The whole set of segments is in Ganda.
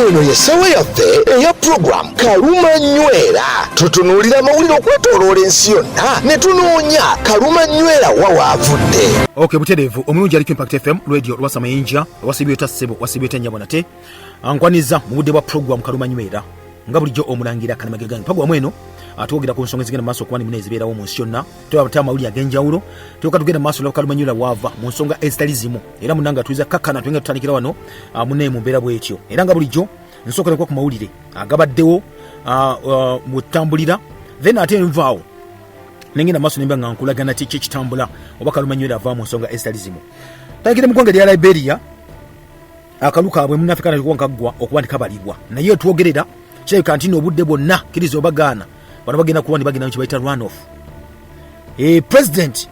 eno yesawa yaffe eya program Kaluma Nywera. Tutunuulira amawulire okwetooloola ensi yonna ne tunoonya Kaluma Nywera wa waavudde. Okay, butereevu omulungi aliko Impact FM radio lwasa mayinja wasibyota ssebo wasibyota nyabona te ankwaniza mu budde bwa program Kaluma Nywera nga bulijjo omulangira Kalimageganga program eno atwogera ku nsonga zigenda maaso kubani munezi beerawo mu nsi yonna twabata amawulire ag'enjawulo tuyoka tugenda maaso lwa Kaluma Nywera waava mu nsonga ezitali zimu era munanga tuiza kakkana twenga tutandikira wano munne mu mbeera bwetyo era nga bulijjo nsooka ku mawulire agabaddewo mutambulira then ate envaawo nengenda maaso nemba nga nkulagana ki kitambula oba Kaluma Nywera ava mu nsonga ezitali zimu. Tandikira mu ggwanga lya Liberia akalu kaabwe munnafrika nakaggwa okuba ndikabalibwa naye twogerera kirabika nti obudde bwonna kiriza obagaana bano bagenda kuba bagenda kibayita run off. President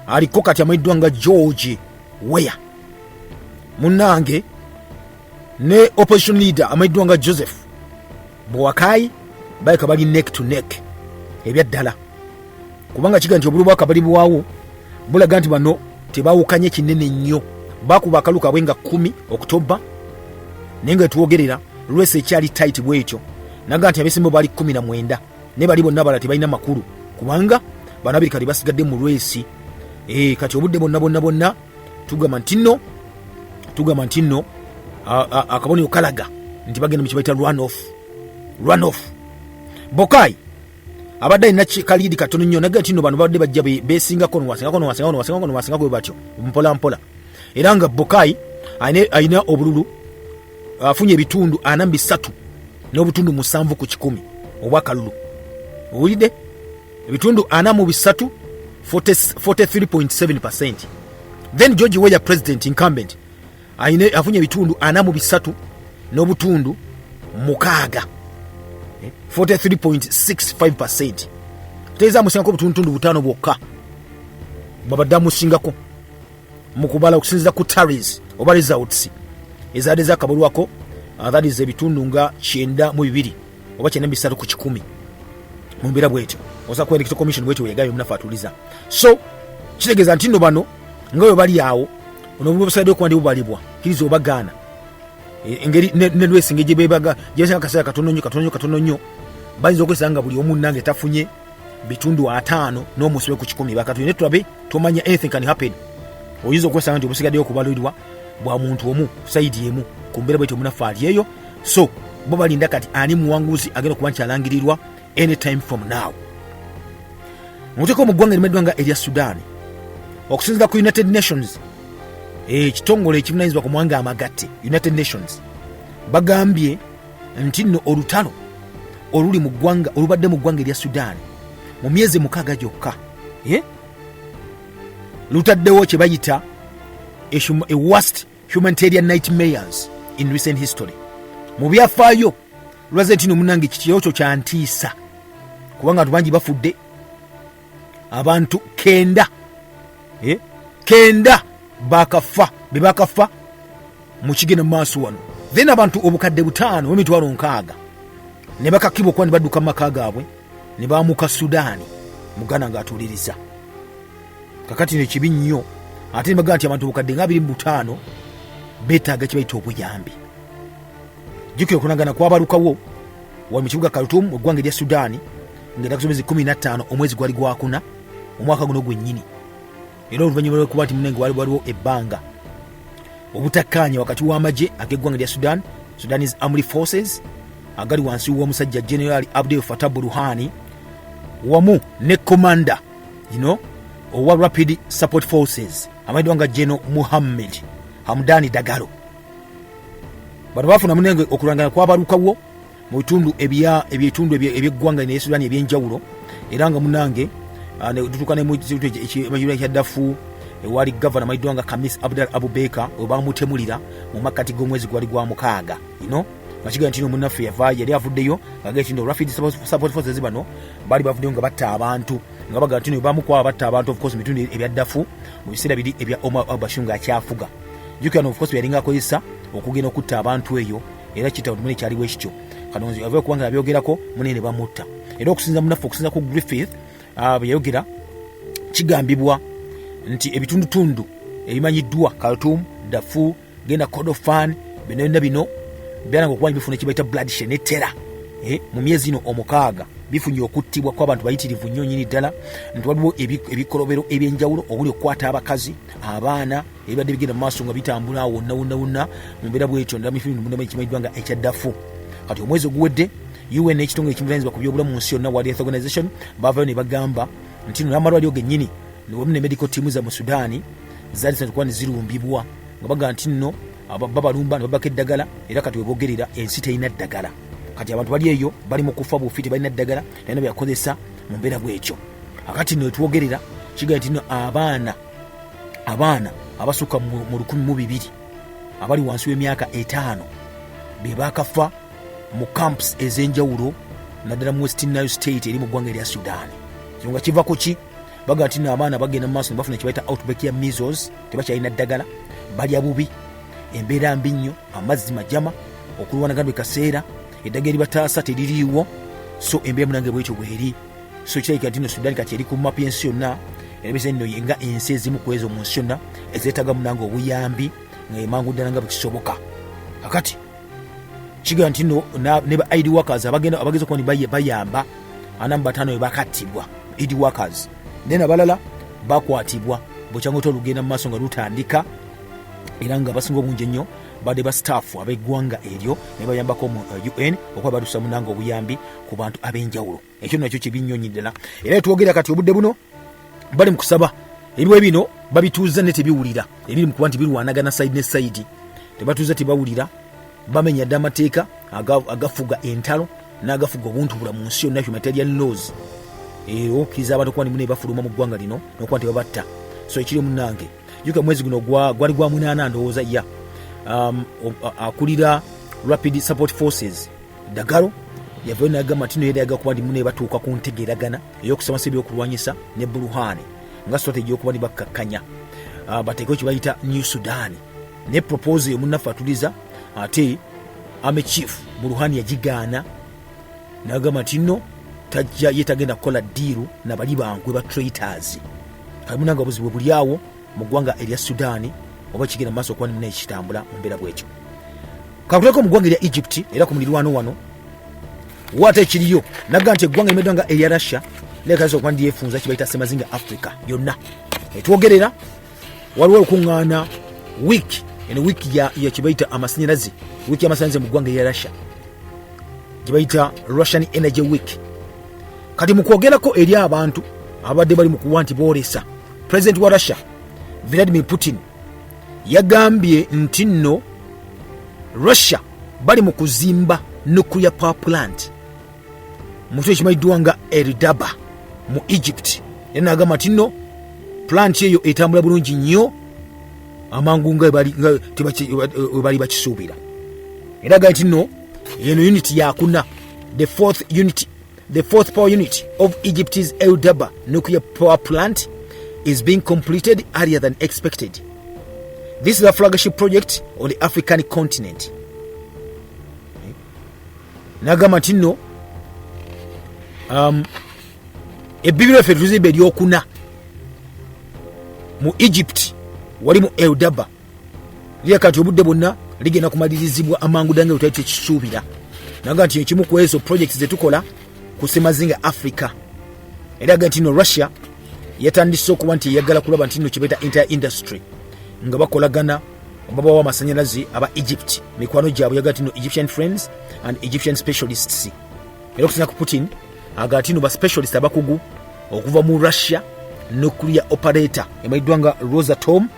aliko kati amayiddwa nga George Weah munnange ne opposition leader amayiddwa nga Joseph Boakai bayika bali neck to neck ebyaddala kubanga kiga nti obulu bwakabalibwawo bulaga nti bano tebawukanye kinene nnyo bakuba akalu kaabwe nga 10 Oktoba nenga tuwogerera lwese ekyali tight bwekyo naga nti abesimbo bali 19 ne bali bonna bala tebalina makulu kubanga banabiri kali basigadde mu lwesi kati obudde bonna tugamba ntino akaboni okalaga nti bagenda mu kibaita run off. Bokai abadde ina kalidi katono nnyo naga ntino bano badde bajja besinga kono wasinga kwe batyo mpola era nga Bokai aina obululu afunye ebitundu 43 n'obutundu 7 ku 10 obwa kalulu owulidde ebitundu 43 43.7%. Then George Weah president incumbent afunye ebitundu 43 n'obutundu 6 43.65%. Teza musingako obutundu 5 bwokka babadde musingako mukubala okusinziza ku tallies oba results ezadde zakabulwako that is ebitundu nga 92 oba 93 ku 10 mu mbeera bwetyo osa ku electoral commission bwetyo yagayo munafa atuliza. So kitegeeza nti nno bano nga bwe bali awo ono busaidde okuwandi bubalibwa kirizo obagaana engeri ne lwesi ngeje bebaga jesa akasaya katono nnyo bayinza okwesanga buli omu nange tafunye bitundu 5 n'omusibe ku 10 bakatuyine tulabe tomanya anything can happen. Oyinza okwesanga nti obusigadde okubalirwa bwa muntu omu saidi emu kumbera bwetyo munafaali eyo. So bo balinda kati ani muwanguzi agenda kuba nkyalangirirwa anytime from now. Muteko mu ggwanga limeddwanga erya Sudan okusinziira ku United Nations ekitongole ekivunaanyizibwa ku mawanga amagatte United Nations bagambye nti nno olutalo oluli mu ggwanga olubadde mu ggwanga erya Sudan mu myezi 6 gyokka lutaddewo kye bayita a worst humanitarian nightmares in recent history. Mu byafaayo lwaze ntino munange kitiyo kyo kyantiisa kubanga abantu bangi bafudde abantu 9 bakafa mu kigenda maaso wano. Then abantu obukadde 5 emitwalo 6 ne bakakibwa okuba ne badduka mu maka gaabwe ne baamuka Sudaani mugana ng'atuliriza kakati ne kibi nnyo ate ne bagamba nti abantu obukadde nga 25 beetaaga kye bayita obuyambi. Jjukira okunagana kwabalukawo wali mu kibuga Khartoum mu ggwanga erya Sudaani ng'era kusomezi 15 omwezi gwali gwakuna omwaka guno gwennyini. Era oluvannyuma lw'okuba nti munenge waliwo ebbanga obutakkaanya wakati w'amagye ag'eggwanga lya Sudanese Armed Forces agali wansi w'omusajja General Abdel Fattah Burhani wamu ne commander owa Rapid Support Forces amayiddwa nga General Muhammad Hamdani Dagalo. Bano bafuna munenge okulangana kwabalukawo mu bitundu eby'eggwanga ne Sudan ebyenjawulo era nga munange tutuuka ne mu kitundu ekya Darfur ewali governor amayiddwa nga Khamis Abdel Abubeka webamutemulira mu makkati g'omwezi gwali gwa 6 makiga ntino munnaffe yali avuddeyo ng'agamba nti Rapid Support Forces bano bali bavuddeyo nga batta abantu nga baga ntino bamukwaba batta abantu of course bitundu ebya Darfur mu biseera biri ebya Omar al-Bashir ng'akyafuga. Jukira of course yalinga akozesa okugenda okutta abantu eyo era kitaawo tumene kyaliwo ekityo kanonzi ave kubanga abyogerako munene bamutta. Era okusinza munnaffe okusinza ku Griffith yayogera kigambibwa nti ebitundutundu ebimanyiddwa Khartoum, Darfur, genda Kordofan bino byanga okuba bifuna kibaita bloodshed ne terror mu myezi ino omukaaga bifunye okuttibwa kw'abantu bayitirivu nnyo nyini ddala nti waliwo ebikolobero ebyenjawulo obuli okukwata abakazi abaana ebibadde bigenda mu maaso nga bitambula awo wonna mu mbeera bwetyo ndala mufimu ekimanyiddwa nga ekyaddafu kati omwezi oguwedde UN ekitongole ekivunanyizibwa ku byobulamu mu nsi yonna World Health Organization baavayo ne bagamba nti n'amalwaliro gennyini wamu ne medical team za mu Sudaani zaali kuba ne zirumbibwa nga baga nti nno babalumba ne babaka eddagala era kati webogerera ensi terina ddagala kati abantu bali eyo bali mu kufa bufi tebalina ddagala naye byakozesa mu mbeera bwekyo akati nno etwogerera kigaa nti nno abaana abasukka mu 1,200 abali wansi w'emyaka 5 be bakafa mu camps ez'enjawulo naddala mu West Nile State eri mu ggwanga erya Sudan kino nga kiva ku ki baga nti nno abaana bagenda mu maaso ne bafuna kibaita outbreak ya measles tebakyalina ddagala balya bubi embeera mbi nnyo amazzi majama okulwanagana bwe kaseera eddagala eribataasa teririiwo so embeera munange bwekyo bweri so kirabika nti nno Sudan kati eri ku mapu y'ensi yonna erabisa nno nga ensi ezimu ku ezo mu nsi yonna ezeetaaga munange obuyambi ngaemangu ddala nga bwe kisoboka akati kigaa nti nno ne ba aid workers abageza okuba ni bayamba 45 we bakattibwa aid workers naye abalala bakwatibwa bwekyanga olugenda mu maaso nga lutandika era nga basinga obungi ennyo badde ba staff ab'eggwanga eryo ne bayambako mu UN okuba badusa munanga obuyambi ku bantu ab'enjawulo ekyo nakyo kibinyonyi ddala era twogera kati obudde buno bali mu kusaba ebiwe bino babituuza ne tebiwulira ebiri mu kuba nti birwanagana side ne side tebatuuza tebawulira bamenya dda amateeka agafuga entalo n'agafuga obuntubula mu nsi yonna humanitarian laws okkiriza abantu okuba nimune bafuluma mu ggwanga lino n'okuba nti babatta so ekiri munange juka mwezi guno gwali gwa 8 ndowooza ya akulira Rapid Support Forces Dagalo yavayo n'agamba nti yeeraga kuba nimune batuuka ku ntegeeragana ey'okusomesa ebyokulwanyisa ne Burhan nga strategy y'okuba ni bakkakkanya bateekeo kye bayita New Sudan ne propose y'omunnaffe atuliza ate ame chief Burhan yagigaana n'agamba nti nno tajja yetagenda kukola diiru nabali bangwe ba traitors kamunanga obuzibu buli awo mu ggwanga erya Sudaani oba kigenda mu maaso okuba nimuna ekitambula mu mbeera bwekyo kakuteko mu ggwanga erya Egypt era ku mulirwano wano wate ekiriyo naga nti eggwanga limeddwa nga erya Russia lekaza okuba ndi yefunza kibayita Semazinga Africa yonna etwogerera waliwo olukuŋŋaana wiiki eno wiiki ya kibayita amasanyalaze wiiki y'amasanyalaze mu ggwanga erya Russia kibayita Russian Energy Week kati mu kwogerako eri abantu abadde bali mu kuwa nti boolesa President wa Russia Vladimir Putin yagambye nti nno Russia bali mu kuzimba nuclear power plant mu kifo ekimanyiddwa nga Eridaba mu Egypt era n'agamba nti nno plant eyo etambula bulungi nnyo amangu nga bali bakisuubira era aga nti nno eno unit yakuna the fourth power unit of Egypt's Eridaba nuclear power plant is being completed earlier than expected. This is a flagship project on the African continent. Nagamba nti nno ebbibiro effe tuzimba eryokuna mu Egypt walimu Eldaba lyakati obudde bwonna ligenda kumalirizibwa amangu dange butali tekisuubira naga nti ekimu ku ezo projects zetukola ku Semazinga Africa era aga nti nno Russia yatandise okuba nti eyagala kulaba nti nno kibaita entire industry nga bakolagana babawa amasanyalaze aba Egypt mikwano gyabwe yaga nti nno Egyptian friends and Egyptian specialists era okusinga ku Putin aga nti nno ba specialist abakugu okuva mu Russia nuclear operator emayiddwa nga Rosatom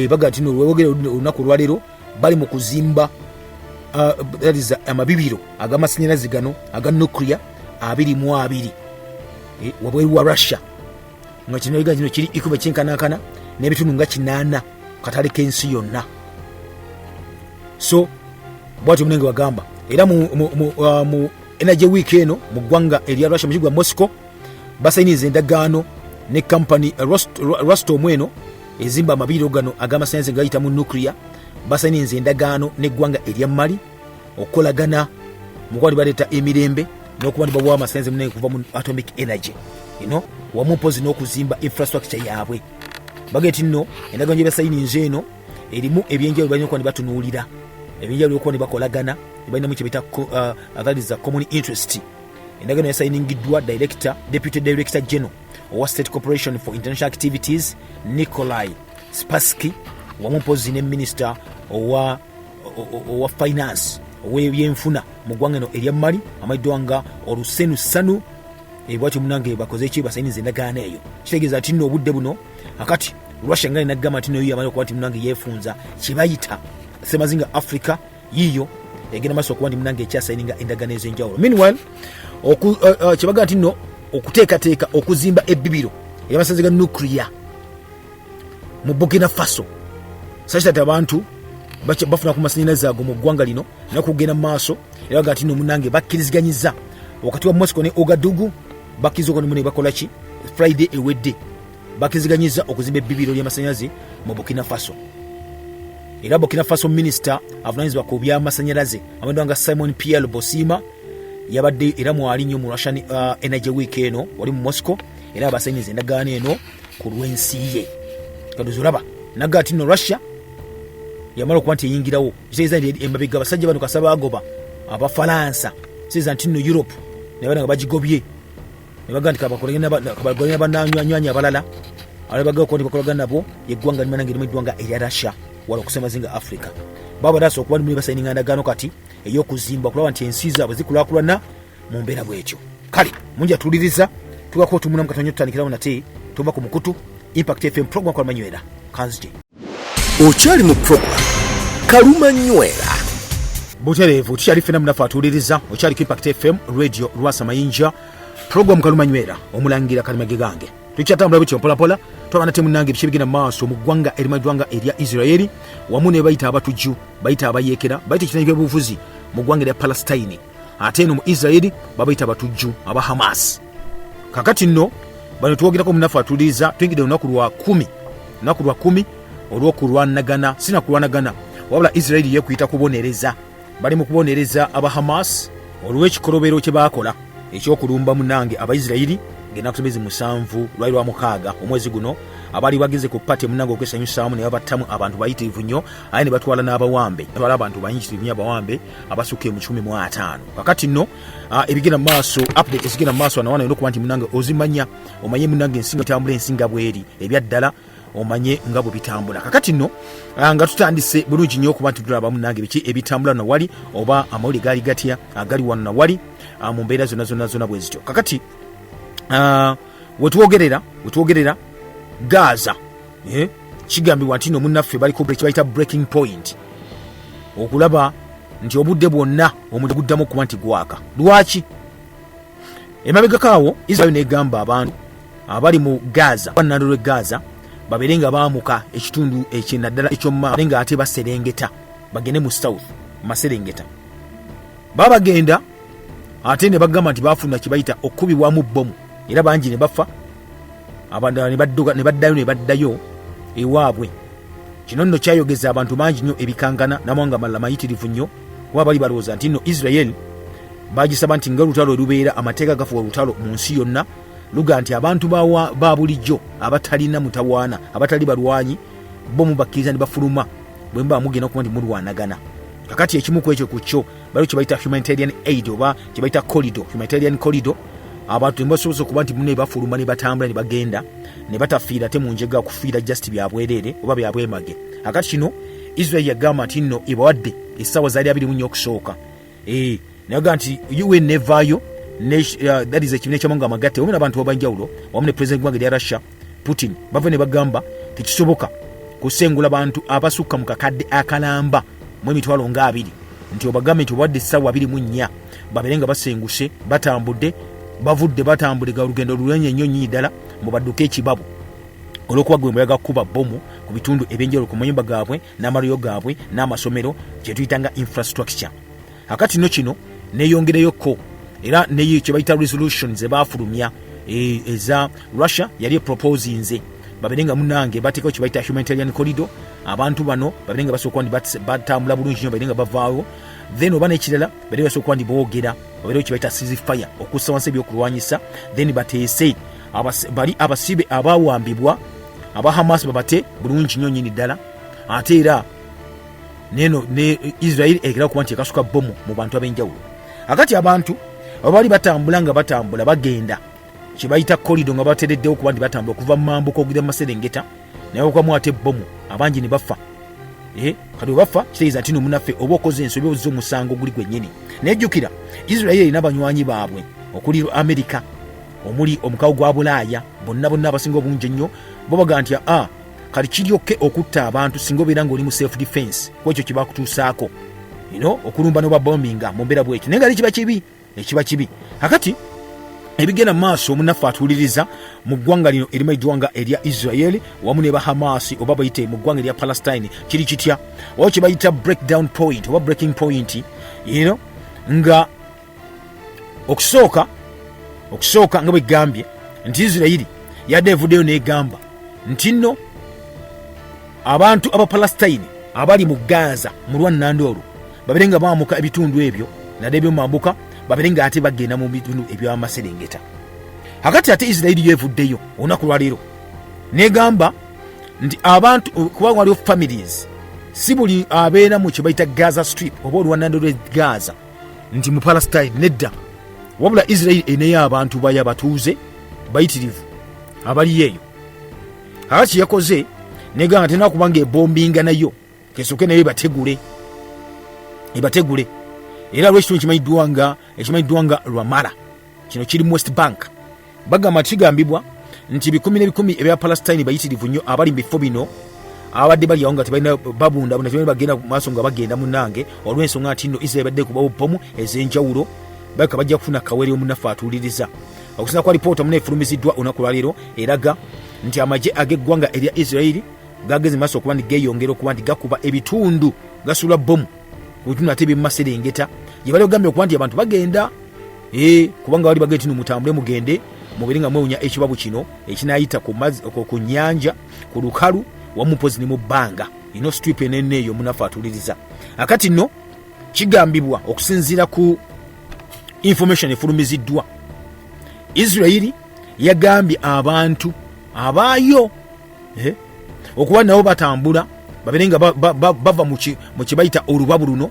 baga nti nno wewogere olunaku lwaleero bali mu kuzimba amabibiro ag'amasanyalaze gano aga nuclear 22 wabweru wa Russia nga kino yiga kino kiri ikuba kinkanakana n'ebitundu nga 8 katale k'ensi yonna so bwati munenge wagamba era mu energy week eno mu ggwanga erya Russia mu kigwa Moscow basayiniza endagaano ne company Rostom eno ezimba amabiro gano ag'amasannyalaze gayita mu nuclear basayiniza endagaano n'eggwanga erya Mali okukolagana mu kwali baleeta emirembe n'okuba nti bawa amasannyalaze munene kuva mu atomic energy wamu mpozi n'okuzimba infrastructure yaabwe bageti nno endagaano gye basayiniza eno erimu ebyenjawulo balina okuba ne batunuulira ebinjawulo okuba ne bakolagana ne balinamu kye bita that is a common interest. Endagaano yasayiningiddwa Deputy Director General owa State Corporation for International Activities Nikolai Spassky wamu mpozi ne Minister owa Finance ow'ebyenfuna mu ggwanga eno erya Mali amayiddwa nga Oluseenu bwatyo munange bakoze ki basayiniza endagaano eyo. Kitegeeza nti nno obudde buno akati Russia nga inagamba nti noyo yamala okuba nti munange yeefunza kye bayita Semazinga Africa yiyo egenda maaso okuba nti munange ekyasayininga endagaano ez'enjawulo. Meanwhile kye bagaa nti nno okuteekateeka okuzimba ebbibiro ery'amasannyalaze ga nuclear mu Burkina Faso sakitati abantu bafuna ku masannyalaze ago mu ggwanga lino nakugenda mu maaso era bagaa nti nno munange bakkiriziganyizza wakati wa Moscow ne Ouagadougou bakkiriza ne bakola ki Friday ewedde bakkiriziganyizza okuzimba ebbibiro ly'amasannyalaze mu Burkina Faso. Era Burkina Faso Minister avunaanyizibwa ku by'amasannyalaze amayiddwa nga Simon Pierre Bosima yabadde era mwali nnyo mu Russian Energy Week eno wali mu Moscow era abasayiniza endagaano eno ku lw'ensi ye. Kaduzulaba naga ati no Russia yamala okuba nti eyingirawo kitegeeza nti emabega abasajja bano kasaba agoba Abafalansa kitegeeza nti no Europe ne bana nga bagigobye ne baga nti kabakolagana bannanywanywanyi abalala ababaga okuba nti bakolagana nabo yeggwanga limanange erimu eggwanga erya Russia wala okusemazinga Africa. Baba dasa okuba nti muli basayininga endagaano kati ey'okuzimba okulaba nti ensi zaabwe zikulaakulana mu mbeera bw'etyo. Kale munja tuwuliriza tugako tumuna mu katonyo tutandikirawo nate tuva ku mukutu Impact FM program kwa Manywera kanzije. Okyali mu program Kalumanywera butereevu tukyali ffena munafu atuwuliriza okyali Impact FM radio Lwasa Mayinja program Kalumanywera omulangira Kalimage gange tukyatambula bityo mpolampola twabana te munange ebice bigenda maaso mu ggwanga erimaddwanga erya Israeli wamu ne bayita abatujju bayita abayeekera bayita ekitani by'obuvuzi mu ggwanga erya Palestine ate eno mu Israeli babayita abatujju aba Hamas. Kakati nno bano tuwogerako munafu atuwuliriza tuyingidde olunaku lwa 10 olw'okulwanagana sinakulwanagana wabula Israeli yeekuyita kubonereza bali mu kubonereza aba Hamas olw'ekikolobero kye baakola ekyokulumba munange Abaisirairi ng'ennaku 7 lwali lwa 6 omwezi guno abaali bageze ku pate munange okwesanyusaamu ne babattamu abantu bayitirivu nnyo aye ne batwala n'abawambe batwala abantu bayitirivu nnyo abawambe abasukka mu 15. Kakati nno ebigenda mu maaso update ezigenda mu maaso anawana olwokuba nti munange ozimanya omanye munange ensinga tambula ensinga bweri ebyaddala omanye nga bwe bitambula. Kakati nno nga tutandise bulungi nnyo okuba nti tulaba munange biki ebitambula na wali oba amawulire gaali gatya agali wano na wali mu mbeera zonna bwe zityo. Kakati wetwogerera Gaza kigambibwa nti no munnaffe bali ku kibayita breaking point okulaba nti obudde bwonna omuliro guddamu okuba nti gwaka. Lwaki? Emabegakaawo Israel negamba abantu abali mu Gaza bannalo lwe Gaza babeere nga baamuka ekitundu ekyenaddala ekyomma nga ate baserengeta bagende mu south maserengeta babagenda ate ne bagamba nti baafuna kibayita okubibwamu bbomu era bangi ne bafa abandala ne baddayo ewaabwe. Kino nno kyayogeza abantu bangi nnyo ebikankana namwanga malala mayitirivu nnyo kuba bali balowooza nti nno Israel bagisaba nti nga olutalo lubeera amateeka gafuwa olutalo mu nsi yonna luga nti abantu ba bulijjo abatalina mutawaana abatali balwanyi bo mubakkiriza ne bafuluma bwe mba mugenda okuba nti mulwanagana. Kakati ekimu ku ekyo ku kyo bali kye bayita humanitarian aid oba kye bayita humanitarian corridor abantu mbasobola okuba nti munne bafuluma ne batambula ne bagenda ne batafiira te mu njega kufiira just byabwerere oba byabwemage. Akati kino Israel yagamba nti nno ebawadde essaawa zaali 24 okusooka naga nti UN nevaayo that is ekibiina eky'amawanga amagatte wamu n'abantu abanjawulo wamu ne president gwanga lya Russia Putin bava ne bagamba tekisoboka kusengula bantu abasukka mu kakadde akalamba mu emitwalo nga 2 nti obagambe nti obawadde essaawa 24 babeere nga basenguse batambudde bavudde batambule ga lugendo lulenye nnyo nnyo ddala mu badduka ekibabu olwokuba gwe muyaga kuba bomu ku bitundu ebyenjawulo ku mayumba gaabwe n'amalyo gaabwe n'amasomero kye tuyitanga infrastructure. Akati no kino neeyongereyoko era neyo kye bayita resolutions ebaafulumya eza Russia yali proposinze babeere nga munange bateekawo kye bayita humanitarian corridor abantu bano babeere nga basooka ndi batambula bulungi nnyo babeere nga bavaawo then oba n'ekirala babeere basooka ndi boogera babeere kye bayita ceasefire okussa wansi ebyokulwanyisa then bateese bali abasibe abawambibwa aba Hamas babate bulungi nnyo nnyini ddala ate era ne Israel ekira kuba nti ekasuka bomu mu bantu ab'enjawulo. Akati abantu abali batambula bagenda kibayita korido nga batereddewo kuba nti batambula okuva mu mambuka okugenda mu Maserengeta naye okwamu ate bomu abangi ne bafa. Kati bafa kitegeeza nti munaffe oba okoze ensobi ozza omusango guli gwennyini. Nejjukira Israel erina abanywanyi baabwe okuli Amerika, omuli omukago gwa Bulaaya, bonna abasinga obungi ennyo bo baga nti kati kiryokke okutta abantu singa obeera ng'oli mu self defense kwekyo kibakutuusaako okulumba noba bombinga mu mbeera bwekyo naye nga ekiba kibi. Akati ebigenda mu maaso omunaffe atuuliriza mu ggwanga lino erimu eggwanga erya Israel wamu ne Bahamasi oba bayite mu ggwanga erya Palestine kiri kitya oba kyebayita breakdown point oba breaking point nga okusooka nga bwe gambye nti Israel yadde evuddeyo n'egamba nti nno abantu aba Palestine abali mu Gaza mu lwannanda olwo babere nga baamuka ebitundu ebyo nadde ebyomambuka babere nga ate bagenda mu bitundu eby'Amaserengeta. Akati ate Israel yevuddeyo olunaku lwa leero negamba nti abantu kuba waliwo families si buli abeera mu kyebayita Gaza Strip oba olwannanda lw'e Gaza nti mu Palestine nedda, wabula Israel eneyo abantu bayo abatuuze bayitirivu abali eyo. Akati yakoze negamba tena kubanga ebombinga nayo kesooke nayo ebategule era lwekyo ekimanyiddwa nga Ramallah kino kiri mu West Bank. Bagamba kigambibwa nti bikumi n'ebikumi ebya Palestine bayitirivu nnyo abali mu bifo bino abadde bali awo nga tebalina babunda bagenda mu maaso nga bagenda munnange olw'ensonga nti nno Israel badde kubawo bomu ez'enjawulo baka bajja kufuna kawere omunaffe atuuliriza. Okusinza kwa lipoota muna efulumiziddwa olunaku lwa leero eraga nti amagye ag'eggwanga erya Israel gageze maaso okuba nti geeyongera okuba nti gakuba ebitundu gasula bomu ku bitundu ate by'emu Maserengeta gye bali ogambye okuba nti abantu bagenda kubanga bali bagenda nti mutambule mugende mubere nga mwewunya ekibabu kino ekinaayita ku nnyanja ku lukalu wamu mpozi ne mu bbanga strip enene eyo munaffe atuuliriza. Akati nno kigambibwa okusinziira ku information efulumiziddwa Israel yagambye abantu abaayo okuba nabo batambula babere nga bava mu kyebayita olubabu luno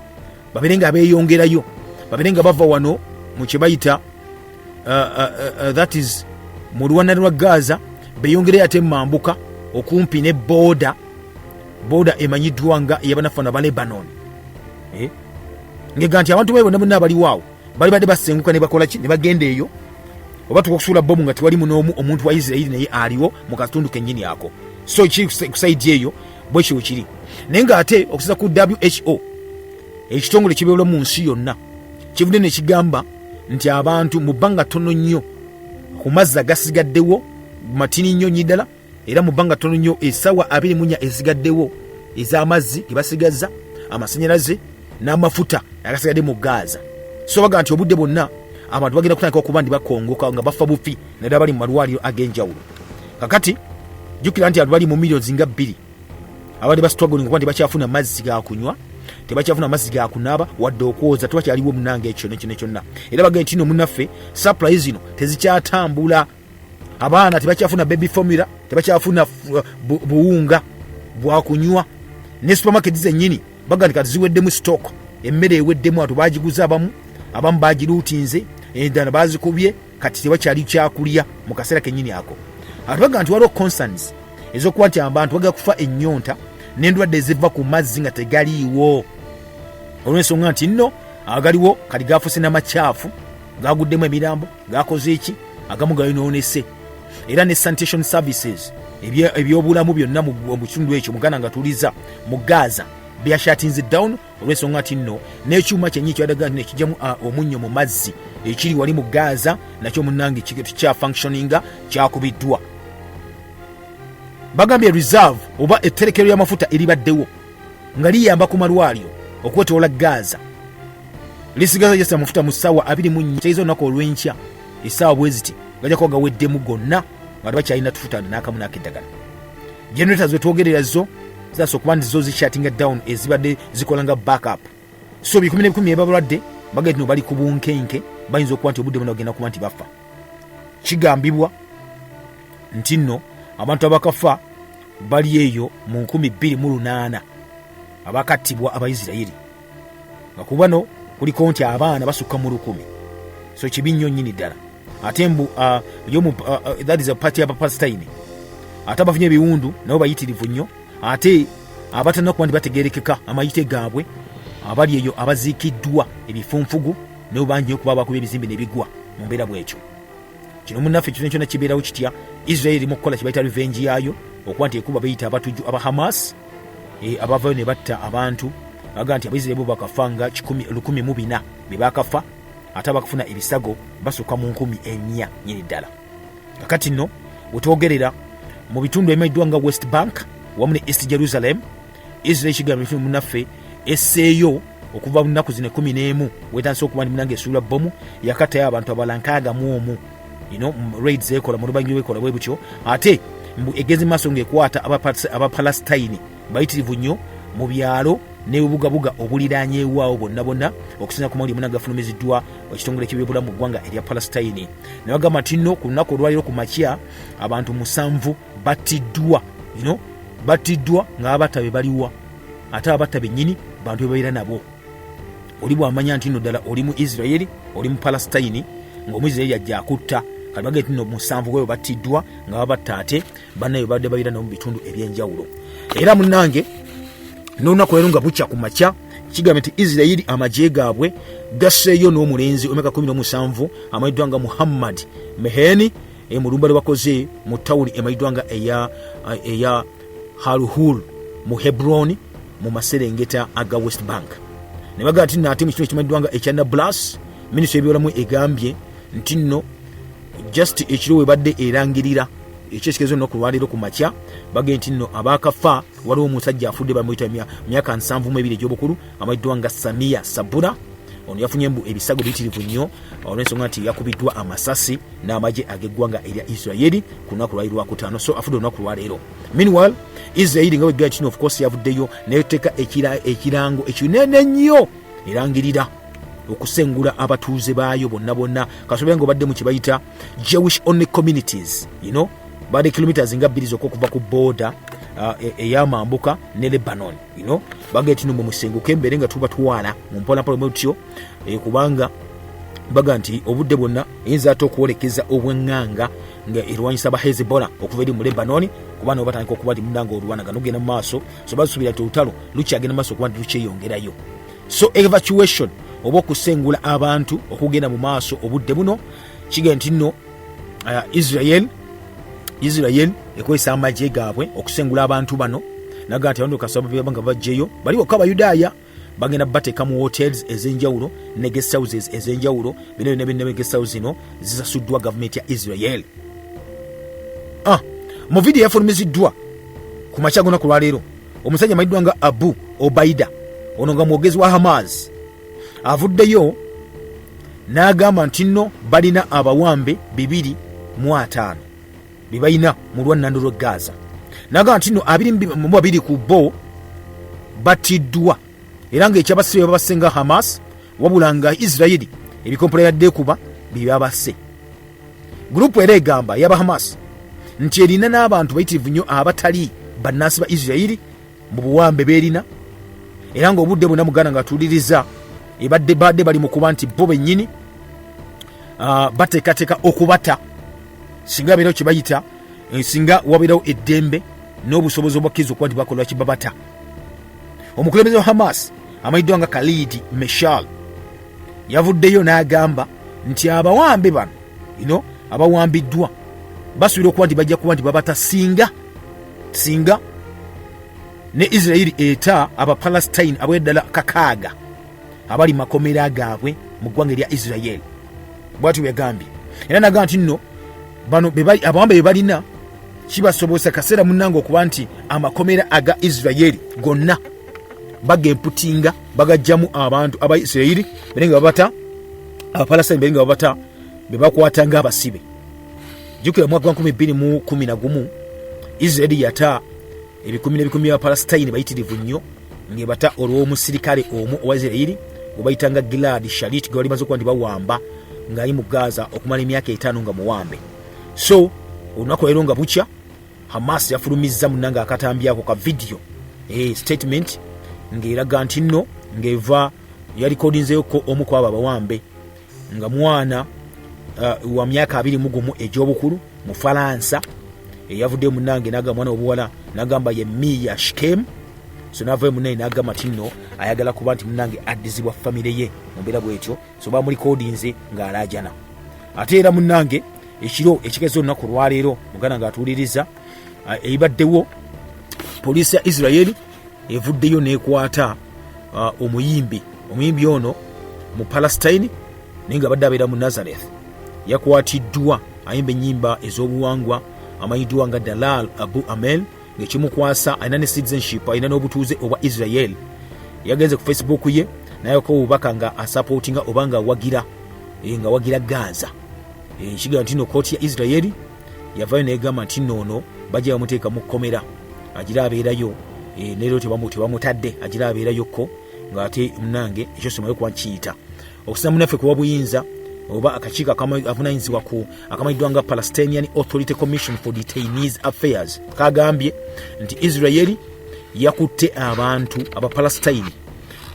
babere nga beeyongerayo babere nga bava wano mu kyebayita that is mu luwannanda lwa Gaza beeyongerayo ate mambuka okumpi ne boda emanyiddwa nga ey'abanafana ba Lebanon. Ngega nti abantu bonna bonna abaliwaawo bali badde basenguka ne bakola ki ne bagenda eyo oba tukusuula bomu nga tewali munoomu omuntu wa Israel naye aliwo mu katundu kennyini ako. So kiri kusaidi eyo bwekyo kiri naye ng'ate okusinza ku WHO ekitongole kibeera mu nsi yonna kivudde ne kigamba nti abantu mu bbanga ttono nnyo ku mazzi agasigaddewo matini nnyo nnyidala era mu bbanga ttono nnyo essaawa 24 ezigaddewo ez'amazzi ge basigaza amasannyalaze n'amafuta agasigadde mu Gaza. So baga nti obudde bwonna abantu bagenda kutandika okuba nti bakongoka nga bafa bufi naddala bali mu malwaliro ag'enjawulo. Kakati jjukira nti abantu bali mu millions nga 2 abadde bastruggling okuba nti bakyafuna mazzi ga kunywa tebakyafuna mazzi ga kunaaba wadde okwoza tebakyaliwo munange ekyo kyonna era bagenda nti nno munaffe supply zino tezikyatambula abaana tebakyafuna baby formula tebakyafuna buwunga bwa kunywa ne supermarket zennyini baga nti kati ziweddemu stock emmere eweddemu atu bagiguza abamu bagiruutinze endala bazikubye kati tebakyali kyakulya mu kaseera kennyini ako. Ate baga nti waliwo concerns ez'okuba nti abantu bagenda kufa ennyonta n'endwadde eziva ku mazzi nga tegaliiwo olw'ensonga nti nno agaliwo kati gafuuse n'amakyafu gaguddemu emirambo gakoze eki agamu gayonoonese era ne sanitation services ebyobulamu byonna mu kitundu ekyo muganda nga tuliza mu Gaza byashatinze down olw'ensonga nti nno n'ekyuma kyennyini kyadaga nti nekijjamu omunnyo mu mazzi ekiri wali mu Gaza nakyo munnange kya functioninga kyakubiddwa. Bagambye reserve oba etterekero y'amafuta eribaddewo nga liyamba ku malwaliro okwetoola Gaza lisigaza jasa amafuta mu ssaawa 24 teyiza olunaku olw'enkya essaawa bwe ziti gajja kuba gaweddemu gonna nga tebakyalina tufuta n'akamu n'akeddagala. Generators wetwogerera zo zasa okuba nti zo zikyatinga down ezibadde zikola nga backup. So 10 ebabalwadde bagenda no bali ku bunkenke bayinza okuba nti obudde buno bagenda kuba nti bafa. Kigambibwa nti nno abantu abakafa bali eyo mu 2008 abakattibwa Abaisirayiri nga ku bano kuliko nti abaana basukka mu 100. So kibi nnyo nnyini ddala ate mbu that is a party ya Palestine ate abafunye ebiwundu nabo bayitirivu nnyo ate abatana kuba ndi bategerekeka amayite gaabwe abali eyo abaziikiddwa ebifunfugu nabo bangi okuba bakuba ebizimbe nebigwa mu mbeera bwekyo. Kino munnaffe kyonna kyonna kibeerawo kitya. Israeli mu kukola kibayita revenge yaayo okuba nti ekuba bayita abatujju aba Hamas abavayo ne batta abantu baga nti Abaisirayiri bo bakafanga 1,400 be bakafa ate abakufuna ebisago basuka mu 4,000 nyini ddala. Kakati nno wetwogerera mu bitundu ebimanyiddwa nga West Bank wamu ne East Jerusalem, Israeli kigambo ebifundu munnaffe esseeyo okuva mu nnaku zino 11 wetandise okuba ndi munange esuula bbomu yakatayo abantu abalankaaga mu omu raids ekola mu lubanju ekola bwe butyo ate mbu egezi maaso ng'ekwata Abapalestine bayitirivu nnyo mu byalo n'ebubugabuga obuliraanyeewaawo bonna bonna okusinza ku mawulire munange afulumiziddwa ekitongole ky'ebyobulamu mu ggwanga erya Palestine. Ne bagamba nti nno ku lunaku olwaliro ku makya abantu 7 battiddwa nga abatta be baliwa ate abatta bennyini bantu bebaira nabo. Oli bwamanya nti nno ddala oli mu Israeli oli mu Palestine ng'Omuyisirayiri ajja akutta kati bagenda nti nno 7 bwe battiddwa nga babatta ate bannayo badde babeera nabo mu bitundu eby'enjawulo. Era munnange n'olunaku leero nga bukya ku makya kigamba nti Israeli amagye gaabwe gasseeyo n'omulenzi omwaka 17 amanyiddwa nga Muhammad Meheni mu lumba lwe bakoze mu tawuni emanyiddwa nga eya Haruhul mu Hebron mu maserengeta aga West Bank. Ne bagamba nti nate mu kitundu ekimanyiddwa nga ekya Nablus minisitule y'ebyobulamu egambye nti nno just ekiro we badde erangirira ekyesikezo no kulwaliro ku makya bagenda nti nno abakafa waliwo omusajja afudde bamuyita myaka 72 egy'obukulu amayiddwa nga Samia Sabura. Ono yafunye mbu ebisago bitirivu nnyo olw'ensonga nti yakubiddwa amasasi n'amagye ag'eggwanga erya Israeli ku lunaku lwali lwakutaano. So afudde olunaku lwaleero. Meanwhile Israeli nga weggala kino of course yavuddeyo neyoteeka ekirango ekinene nnyo erangirira okusengula abatuuze baayo bonna bonna kasobe nga obadde mu kibayita Jewish only communities badde kilometers nga 2 zokka okuva ku border ey'amambuka ne Lebanon bagenda nti mu musenguke mbere nga tuba tuwaana mu mpolampola mutyo kubanga baga nti obudde bwonna eyinza ate okwolekeza obw'eŋŋanga nga erwanyisa ba Hezbollah okuva eri mu Lebanon kuba nabo batandika okuba nti munanga olwanagana lugenda mu maaso so basubira nti olutalo lukyagenda mu maaso okuba nti lukyeyongerayo. So evacuation oba okusengula abantu okugenda mu maaso obudde buno kigenda nti nno Israel ekozesa amagye gaabwe okusengula abantu bano naga nti abantu kasaba nga bajjeyo baliwo Abayudaaya bagenda bateeka mu hotels ez'enjawulo ne guest houses ez'enjawulo bino guest house zino zisasuddwa gavumenti ya Israel. Mu video yafulumiziddwa ku makya gonna ku lwaleero omusajja amayiddwa nga Abu Obaida ono nga mwogezi wa Hamas avuddeyo n'agamba nti nno balina abawambe 205 bebalina mu lwannando lw'e Gaza. N'agamba nti nno 22 ku bo battiddwa era ng'ekyabasibe babasenga Hamas wabula nga Israeli ebikompola yadde kuba bibabase. Gurupu era egamba yaba Hamas nti erina n'abantu bayitirivu nnyo abatali bannansi ba Israeli mu buwambe beerina era ng'obudde bwonna muganda nga tuuliriza badde bali mu kuba nti bo bennyini bateekateeka okubata singa beerawo kye bayita singa wabeerawo eddembe n'obusobozi obwakkiriza okuba nti bakola kibabata. Omukulembeze wa Hamas amayiddwa nga Khalid Meshal yavuddeyo n'agamba nti abawambe bano abawambiddwa basuubira okuba nti bajja kuba nti babata singa ne Israeli eta Abapalestine abweddala 6 abali makomera gaabwe mu ggwanga erya Israel bwati bwegambye. Era nagamba nti nno bano abawambe be balina kibasobosa kaseera munnange okuba nti amakomera aga Israeli gonna bagemputinga bagajjamu abantu aba Israeli berenga babata Abapalestine berenga babata bebakwatanga abasibe. Jukira mwaka 2011 Israeli yata ebikumi Abapalestine bayitirivu nnyo ngebata olw'omusirikale omu owa Israeli gwebayitanga Gilad Shalit gwe bali maze okuba nti bawamba ng'ali mu Gaza okumala emyaka 5 nga muwambe. So olunaku leero nga bukya Hamas yafulumizza munnanga akatambyako ka video statement ng'eraga nti nno ng'eva yalikodinzeyoko omu kwabo abawambe nga mwana wa myaka 21 egy'obukulu mu Falansa eyavudde munange naga mwana obuwala nagamba ye Mia Shkem so nava munene nagamba nti nno ayagala kuba nti munange addizibwa famire ye mubera bwetyo so bamulikodinze ng'alajana ate era munange ekiro ekikezo olunaku lwaleero muganda ng'atuuliriza ebaddewo poliisi ya Israeli evuddeyo n'ekwata omuyimbi ono mu Palestine naye nga badde abeera mu Nazareth yakwatiddwa ayimba ennyimba ez'obuwangwa amanyiddwa nga Dalal Abu Amel ng'ekimukwasa alina ne citizenship alina n'obutuuze obwa Israel yagenze ku Facebook ye nayeko obubaka nga asupportinga oba nga wagira Gaza kiga nti no kooti ya Israeli yavayo negamba nti noono bajja bamuteeka mu kkomera agira abeerayo neero tebamutadde agira abeerayokko ng'ate munange ekyo somayo kuba nkiyita okusina munaffe kuba buyinza oba akakiiko avunanyizibwa ku akamanyiddwa nga Palestinian Authority Commission for Detainees Affairs kagambye nti Israeli yakutte abantu Abapalestine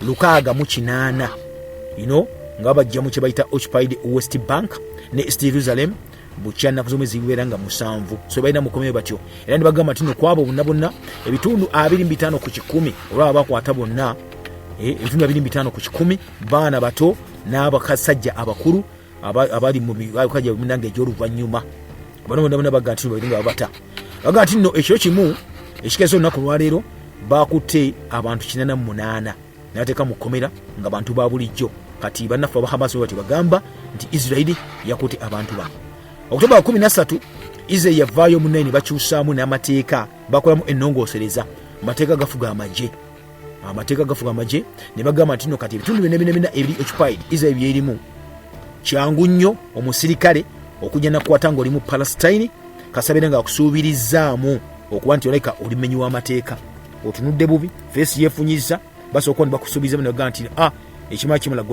68 nga bajja mu kye bayita occupied West Bank ne East Jerusalem bukya nnaku zomwe zibeera nga 7 so balina mukomere batyo era nibagamba nti no kwabo bonna ebitundu 25 ku 100 olwaba bakwata bonna ebitundu 25 ku 100 baana bato n'abakasajja abakulu abali mu bikaja munange egy'oluvannyuma bonna baga nti balinga babata baga nti no ekyo kimu ekikezo olunaku lwaleero bakutte abantu 88 n'ateeka mu kkomera nga bantu ba bulijjo kati bannaffe abahamasi bati bagamba nti Israeli yakutte abantu bano Oktoba 13 Israeli yavaayo munene bakyusaamu n'amateeka bakolamu ennongoosereza amateeka gafuga amagye ne bagamba nti no kati ebitundu bina ebiri occupied Israeli byerimu kyangu nnyo omusirikale okujja nakukwata nga oli mu Palestine kasabira nga akusuubirizaamu okuba nti oleka olimenyi w'amateeka otunudde bubi feesi yefunyiza basooka ne bakusuubiza bagamba nti ekimala kimala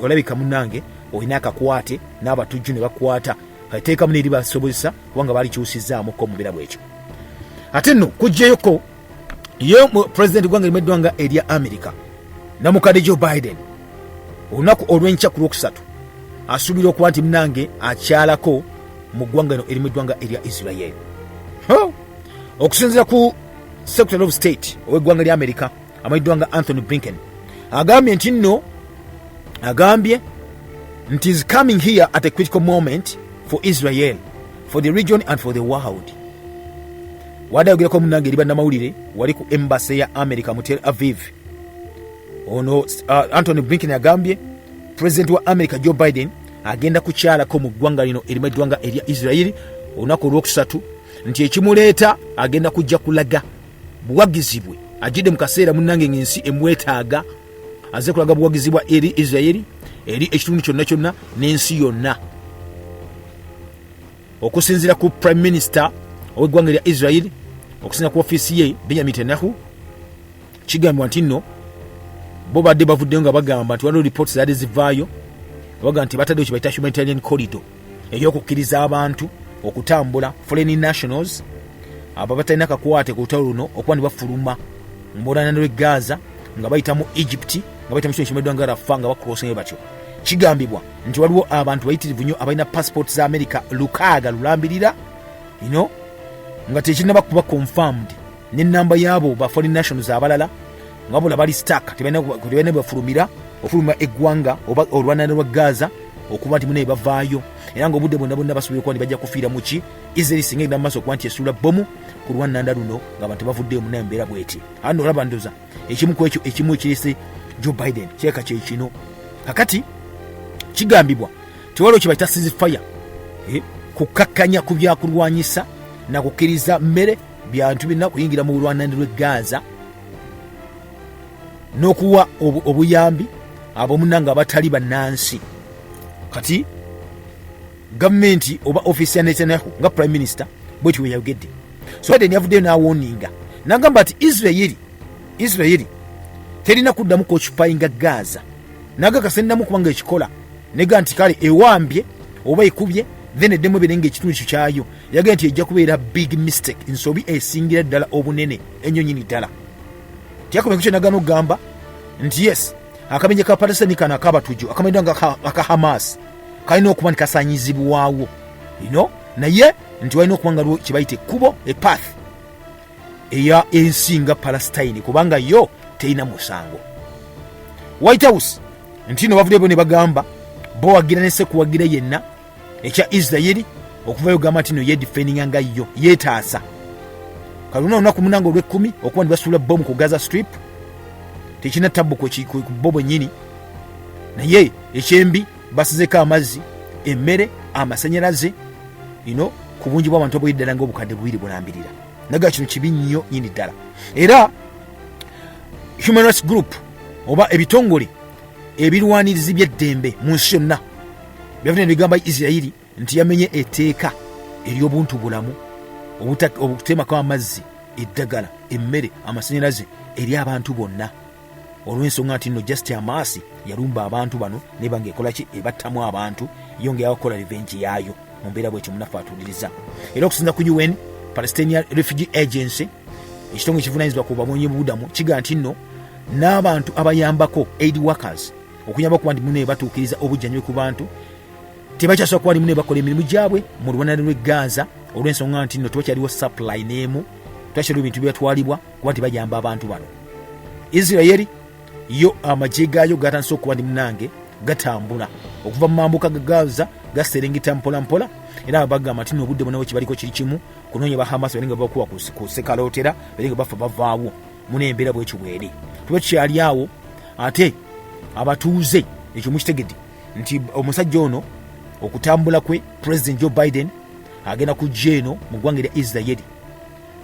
olabika munange olina akakwate n'abatujju ne bakwata kateeka muneri basobozesa kubanga balikyusizaamu ko mubira bwekyo ate nno kujjayoko ye president gwanga limeddwanga erya America namukadde Joe Biden olunaku olw'enkya ku lwokusatu asuubira okuba nti munange akyalako mu ggwanga lino erimeddwanga erya Israel okusinziira ku Secretary of State ow'eggwanga lya America amanyiddwanga Anthony Blinken agambye nti is coming here at a critical moment for Israel, for the region and for the world. Wadayogerako munange eri bannamawulire wali ku embassy ya America mu Tel Aviv. Anthony Blinken agambye president wa America Joe Biden agenda kukyalako mu ggwanga lino erimeddwanga erya Israel olunaku olwokusatu nti ekimuleeta agenda kujja kulaga buwagizibwe ajidde mu kaseera munange ng'ensi emwetaaga azze kulaga buwagizibwa eri Israel eri ekitundu kyonna n'ensi yonna okusinziira ku prime minister ow'eggwanga lya Israel okusinziira ku ofiisi ye Benjamin Netanyahu kigambibwa nti nno bo badde bavuddeyo nga bagamba nti waliwo reports zaali zivaayo baga nti bataddeyo kye bayita humanitarian corridor ey'okukkiriza abantu okutambula foreign nationals abo batalina kakwate ku lutalo luno okuba ne bafuluma mbulanano lw'e Gaza nga bayita mu Egypt nga bayita mu kitundu kimeddwa nga Rafah nga bakulosinga batyo kigambibwa nti waliwo abantu bayitirivu nnyo abalina passport za America 600 lulambirira nga tekinaba kuba confirmed n'ennamba yaabo ba foreign nationals abalala nga bula bali stuck tebalina bafulumira eggwanga oba olwanano lwa Gaza okuba nti munaye bavaayo era nga obudde bonna basuubira okuba nti bajja kufiira mu ki Israel singa egenda mu maaso okuba nti esuula bomu ku lwannanda luno ng'abantu bavuddeyo munaye mbeera bweti ano olaba ndoza ekimu ku ekyo ekimu ekirese Joe Biden kireka kye kino kakati kigambibwa tewaliwo kye bayita ceasefire kukakkanya ku byakulwanyisa na kukkiriza mmere byantu birina kuyingira mu lwananda lw'e Gaza n'okuwa obuyambi abomunanga abatali bannansi kati gavumenti oba ofiisi ya Netanyahu nga prime minister bweti we yayogedde so Biden yavuddeyo n'awoninga n'agamba nti Israeli terina kuddamu kuoccupyinga Gaza n'agakasendamu kubanga ekikola nega nti kale ewambye oba ekubye then eddemu ebirenga ekitundu ekyo kyayo yagenda nti ejja kubeera big mistake ensobi esingira ddala obunene ennyo nnyini ddala tiyakomeko kyenagana okugamba nti yes akabenje ka Palestine kana akabatujjo akamayinda nga aka Hamas kalina okuba nti kasanyizibwawo naye nti walina okuba nga kibayite kubo epath eya ensinga Palestine kubanga yo teina musango. White House nti no bavuddeyo ne bagamba bo wagira ne sekuwagira yenna ekya Israeli okuvayo gamba nti no yedifendinga nga yo yetaasa kaluna olunaku munango olw'ekkumi okuba ndi basuula bomu ku Gaza Strip tekina tabbu ku bobo nyini naye ekyembi basizeko amazzi emmere amasanyalaze ku bungi bw'abantu obw'eddala ng'obukadde 2 bulambirira naga kino kibi nnyo nyini ddala. Era human rights group oba ebitongole ebirwanirizi by'eddembe mu nsi yonna byavudde ne bigamba Israeli nti yamenye etteeka ery'obuntu bulamu obuteemako amazzi eddagala emmere amasanyalaze eri abantu bonna olw'ensonga nti nno just Hamas yalumba abantu bano nebanga ekola ki ebattamu abantu yongera okukola revenge yaayo mu mbeera bwekyo munafu atuuliriza. Era okusinza ku UN Palestinian Refugee Agency ekitongole kivunaanyizibwa ku banoonyiboobubudamu kigaa nti nno n'abantu abayambako aid workers okuyamba kuba ndi mune batuukiriza obujjanjabi ku bantu tebakyasobola kuba ndi mune bakola emirimu gyabwe mu lubanana lw'e Gaza olw'ensonga nti nno tebakyaliwo supply n'emu twakyaliwo ebintu byatwalibwa kuba nti bayamba abantu bano. Israeli yo amagye gaayo gatandise okuba ndi munange gatambula okuva mu mambuka ga Gaza gaserengeta mpola mpola era bagamba nti n'obudde bwonna bwekibaliko kiri kimu kunoonya ba Hamas balinga bakuwa ku sekalotera balinga bafa bavaawo munembeera bwekyo bweri tuba tukyali awo ate abatuuze ekyo mukitegedde nti omusajja ono okutambula kwe President Joe Biden agenda kujja eno mu ggwanga lya Israeli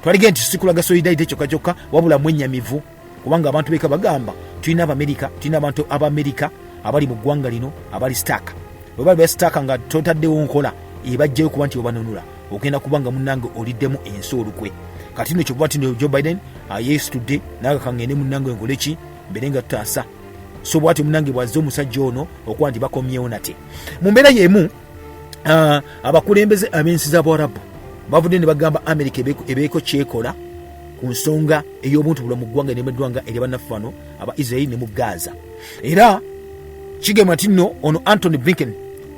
twalige nti sikulaga solidarity kyokka wabula mwennyamivu kubanga abantu beka bagamba tulina Abamerika tulina abantu Abamerika abali mu ggwanga lino abali staka bwe bali staka nga totaddewo nkola ebajjayo kuba nti obanunula ogenda kubanga munnange oliddemu ensi olukwe kati no kyokuba nti Joe Biden ESUDDE naga kangende munnange engoleki mbere nga tutaasa so bwati munnange bwazze omusajja ono okuba nti bakomyewo nate mu mbeera yemu abakulembeze ab'ensi z'Abarabu bavudde ne bagamba Amerika ebeeko kyekola ku nsonga ey'obuntu bulamu mu ggwanga nemeddwanga eri bannaffe bano aba Israeli ne mu Gaza. Era kigamba nti nno ono Anthony Blinken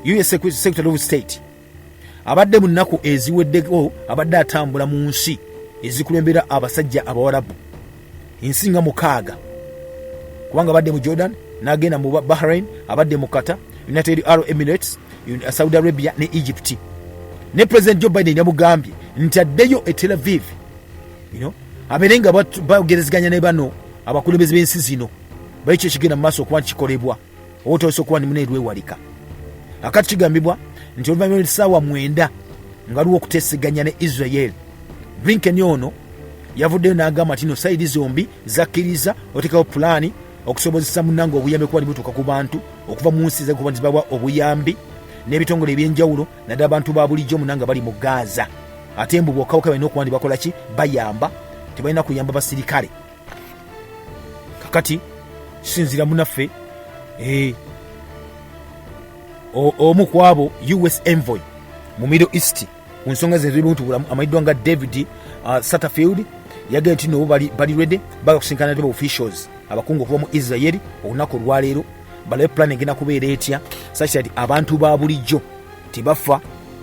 US Secretary of State abadde mu nnaku eziweddeko abadde atambula mu nsi ezikulembera abasajja Abawarabu ensi nga 6 kubanga abadde mu Jordan n'agenda mu Bahrain abadde mu Qatar United Arab Emirates Saudi Arabia ne Egypt ne President Joe Biden yamugambye nti addeyo e Tel Aviv aberenga bagereziganya ne bano abakulembeze b'ensi zino bayikyo kigenda mu maaso okuba kikolebwa obutosobola okuba ni muneerwe walika akati kigambibwa nti oluvannyuma lw'essaawa 9 nga luwa okuteeseganya ne Israel. Blinken ono yavuddeyo n'agamba nti no sayidi zombi zakkiriza oteekawo pulaani okusobozesa munnange obuyambi okuba libutuuka ku bantu okuva mu nsi zakuba nti bawa obuyambi n'ebitongole eby'enjawulo naddala abantu ba bulijjo munnange bali mu Gaza ate mbu bokkawuka balina okuba nti bakola ki bayamba tebalina kuyamba basirikale kakati kisinzira munaffe omu ku abo US envoy mu Middle East ku nsonga z'ebintu bulamu amayiddwa nga David Satterfield yagenda nti no bali ready bagakusinkana ne officials abakungu okuva mu Israeli olunaku olwaleero balabe plan egenda kubeera etya such that abantu ba bulijjo tebafa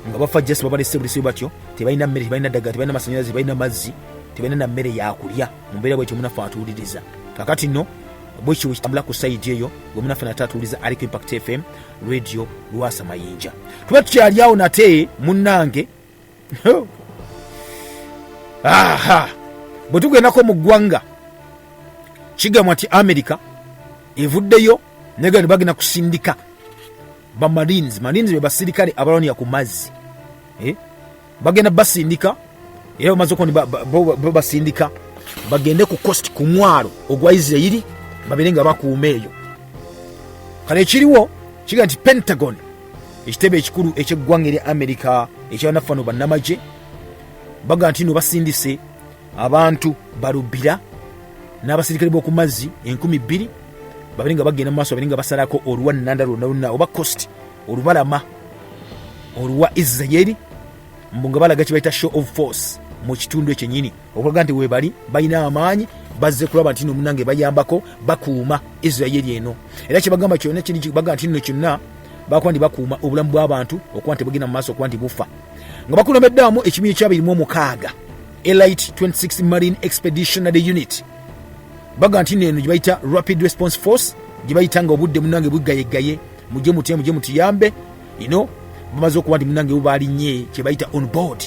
nga bafa just babalese bulisi batyo tebalina mmere tebalina ddagala tebalina masanyalaze tebalina mazzi tebalina na mmere yakulya mu mbeera bwekyo munafu atuuliriza kakati nno bwekyo kitambula ku sayidi eyo gwe munafu natatuuliza aliko Impact FM radio Lwasa Mayinja tuba tukyali awo nate munnange bwe tugendako mu ggwanga kigambwa nti Amerika evuddeyo negandi bagenda kusindika ba marines be basirikale abalwanira ku mazzi bagenda basindika era bamaze okuba basindika bagende ku coast ku mwalo ogwa Israeli baberenga bakuuma eyo kale ekiriwo kiga nti Pentagon ekitebe ekikulu ekyeggwanga erya Amerika ekyabanafano bannamagye baga nti no basindise abantu balubira n'abasirikale b'oku mazzi 2,000 baberenga bagenda mu maaso baberenga basalako oluwa nnanda lwonna oba coast olubalama oluwa Israeli mbunga balaga kibayita show of force mu kitundu ekyo nyini okulaga nti webali balina amaanyi bazze kulaba nti nno munange bayambako bakuuma Israeli eno. Era kyebagamba kyonna kiri kibaga nti nno kyonna bakuba ndi bakuuma obulamu bw'abantu okuba nti bugenda mu maaso okuba nti bufa. Nga bakulembeddamu ekibiina ekya 26 Elite 26 Marine Expeditionary Unit. Baga nti nno eno gye bayita Rapid Response Force, gye bayita nga obudde munange buggayegaye mujje mutuyambe, bamaze okuba nti munange bubaalinnye kye bayita on board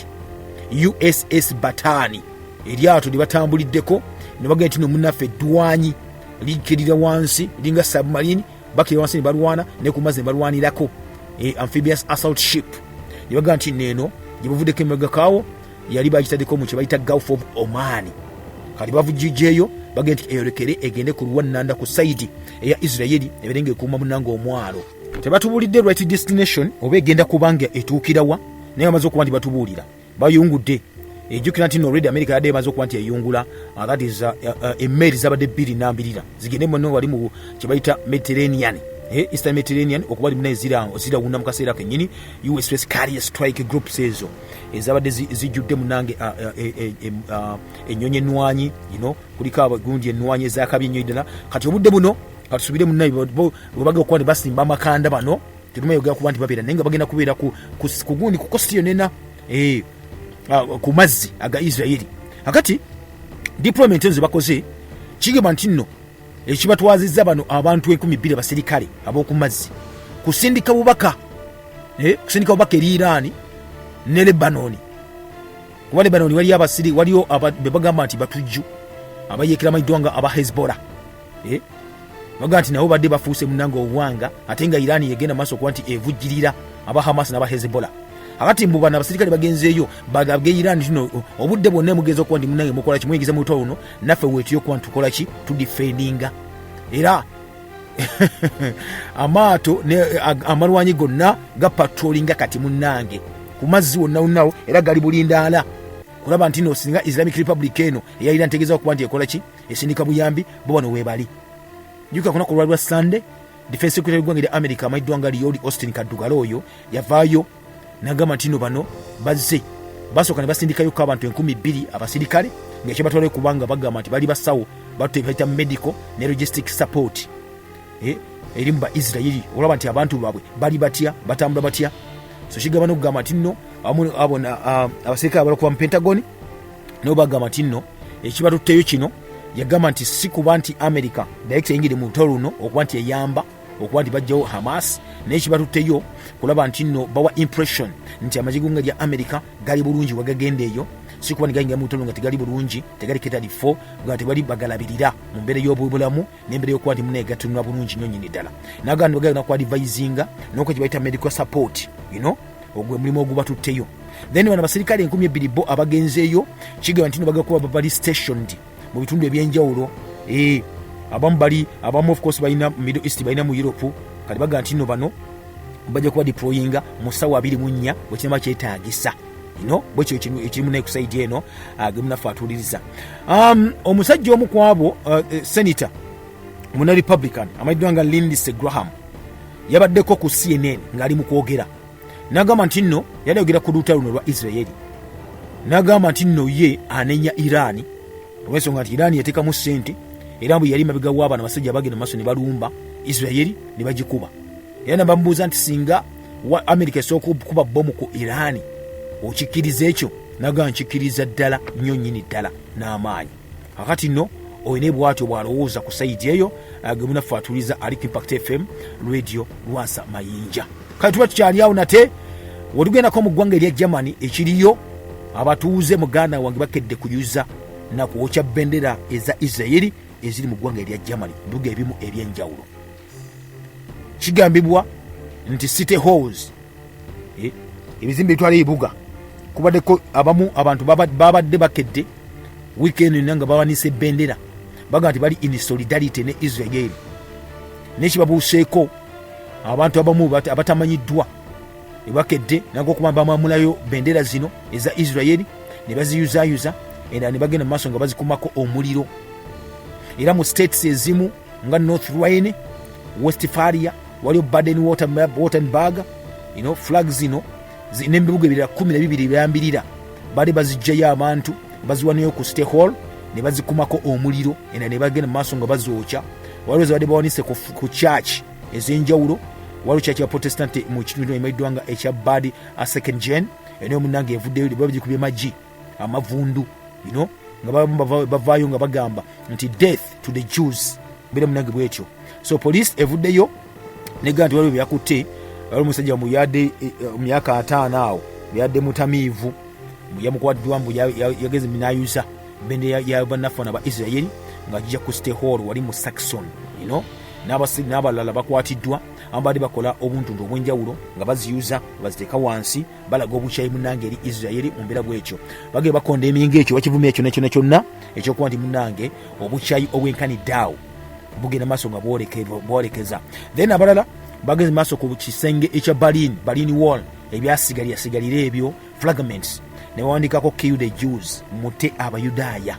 USS Batani. Eryato lye batambuliddeko ne bagenda nti nno munnaffe eddwanyi likirira wansi linga submarine, bakirira wansi ne balwana ne ku mazzi ne balwanirako amphibious assault ship. Ne bagamba nti neno gye bavuddeko emabega kaawo yali bagitaddeko mu kye bayita Gulf of Oman. Kati bavujjijeeyo bagenda nti eyolekere egende ku luwannanda ku saidi eya Israeli eberenga ekuuma munange omwalo. Tebatubulidde right destination oba egenda kubanga etuukirawa, naye bamaze okuba nti batubuulira bayungudde. Ejjukira nti already America yadde emaze okuba nti eyungula that is emmeri zabadde 2 zigende muno wali mu kye bayita Mediterranean, Eastern Mediterranean okuba ali munaye zirawunda mu kaseera kennyini. USS Carrier Strike Groups ezo ezabadde zijjudde munange ennyonyi ennwanyi kuliko abagundi ennwanyi ezakabye ennyo ddala. Kati obudde buno katusubire munaye bwebaga okuba nti basimba amakanda bano tetumayogera kuba nti babeera naye nga bagenda kubeera ku gundi ku kosti yonena ku mazzi aga Israeli. Akati deployment enzo bakoze kigamba nti nno ekibatwazizza bano abantu 12 abaserikale ab'oku mazzi kusindika bubaka eri Iran ne Lebanon. Kuba Lebanon waliyo bebagamba nti batujju abayekera amayiddwa nga aba Hezbollah, baga nti nabo badde bafuuse munange obuwanga ate nga Iran yegenda maaso okuba nti evujjirira aba Hamas n'aba Hezbollah. Akati mbu bana abaserikale bagenzeeyo bagabye Iran kino obudde bwonna mugenza okuba nti munange mukola ki mwegiza mu tono naffe wetuyo okuba nti tukola ki tudifendinga. Era amaato amalwanyi gonna gapatrolinga kati munange ku mazzi wonna era gali bulindaala kulaba nti no singa Islamic Republic eno eya Iran tegeeza okuba nti ekola ki esindika buyambi bo bano weebali. Juka kuna ku lwa Sunday Defense Secretary gwanga lya America amayiddwa nga Lloyd Austin Kaddugala oyo yavaayo nagamba nti no bano bazze basooka ne basindikayo ko abantu 12 abaserikale ng'ekyebatwala kubanga bagamba nti bali basawo batuyita medical ne logistic support eri mu Israeli olaba nti abantu baabwe bali batya batambula batya. So kigamba n'okugamba nti nno abona abaserikale abalakuba mu Pentagon nabo bagamba nti nno ekibatutteyo kino yagamba nti si kuba nti America direct eyingire mu lutalo luno okuba nti eyamba okuba nti bajjawo Hamas, naye kibatutteyo kulaba nti nno bawa impression nti amajigo nga lya America gali bulungi wagagenda eyo, si kuba nigayingira mu lutalo nga tegali bulungi tegali ketalifo nga tebali bagalabirira mu mbeera y'obulamu n'embeera y'okuba nti muneegatunula bulungi nnyo nnyini ddala. Nagamba bagenda ku advisinga n'okwo kye bayita medical support ogwe mulimu ogubatutteyo. Then bano abaserikale 12 bo abagenzeeyo kigamba nti baga kuba bali stationed mu bitundu ebyenjawulo. Abamu of course balina Middle East, balina mu Europe. Kati baga nti no bano bajja kuba deployinga mu ssaawa 24 bwekinaba kyetaagisa bwekyo ekirimu naye ku saidi eno gemunafe atuuliriza. Omusajja omu ku abo senator muna Republican amayiddwa nga Lindsey Graham yabaddeko ku CNN ng'ali mu kwogera. Nagamba nti nno yali ayogera ku lutalo luno lwa Israeli. Nagamba nti nno ye anenya Iran olw'ensonga nti Iran yateekamu ssente era mbu yali mabega w'abaana abasajja bagenda maaso ne balumba Israeli ne bagikuba. Era ne bamubuuza nti singa America esooka okukuba bomu ku Iran okikkiriza ekyo? Nagamba nkikkiriza ddala nnyo nnyini ddala n'amaanyi. Kakati nno oyina bwatyo bw'alowooza ku saidi eyo gemunaffe atuuliza ali ku Impact FM radio Lwasa Mayinja. Kale tuba tukyali awo nate wetugendako mu ggwanga erya Germany ekiriyo abatuuze muganda wange bakedde kuyuza na kwokya bendera eza Israeli eziri mu ggwanga erya Germany bibuga ebimu ebyenjawulo. Kigambibwa nti City Halls ebizimbe bitwala ebibuga kubaddeko abamu abantu babadde bakedde weekend nanga bawanise bendera baga nti bali in solidarity ne Israeli. Nekibabuuseeko abantu abamu abatamanyiddwa ebakedde nago okuba bamamulayo bendera zino eza Israeli ne baziyuzaayuza era ne bagenda mu maaso nga bazikumako omuliro. Era mu states ezimu nga North Rhine, Westphalia, waliyo Baden-Württemberg, flag zino n'ebibuga ebirala 12 byambirira bali bazijjayo abantu baziwanayo ku City Hall ne bazikumako omuliro era ne bagenda maaso nga bazookya. Waliwo zabadde bawanise ku church ez'enjawulo. Waliwo church ya Protestant mu kitundu emayiddwa nga ekya Bad a Second Gen eno munange evuddeyo ne babigikubye maggi amavundu nga bavaayo nga bagamba nti death to the Jews bere munange bwetyo. So police evuddeyo nega nti waliwo byakutte. Waliwo omusajja muyadde myaka 5 awo yadde mutamiivu yamukwatiddwa mbu yageze minayusa bende ya banafana ba Israeli nga jja ku stay hall wali mu Saxon n'abalala bakwatiddwa abadde bakola obuntundu obwenjawulo nga baziyuza baziteeka wansi balaga obukyayi munange eri Israeli mu mbeera bwekyo. Bagee bakonda eminga ekyo bakivuma ekyo kyonna ekyokuba nti munange obukyayi obwenkaniddeawo bugenda maaso nga bwolekeza. Then abalala bageze maaso ku kisenge ekya Berlin Wall ebyasigalira ebyo fragments ne bawandikako kill the Jews mute abayudaaya.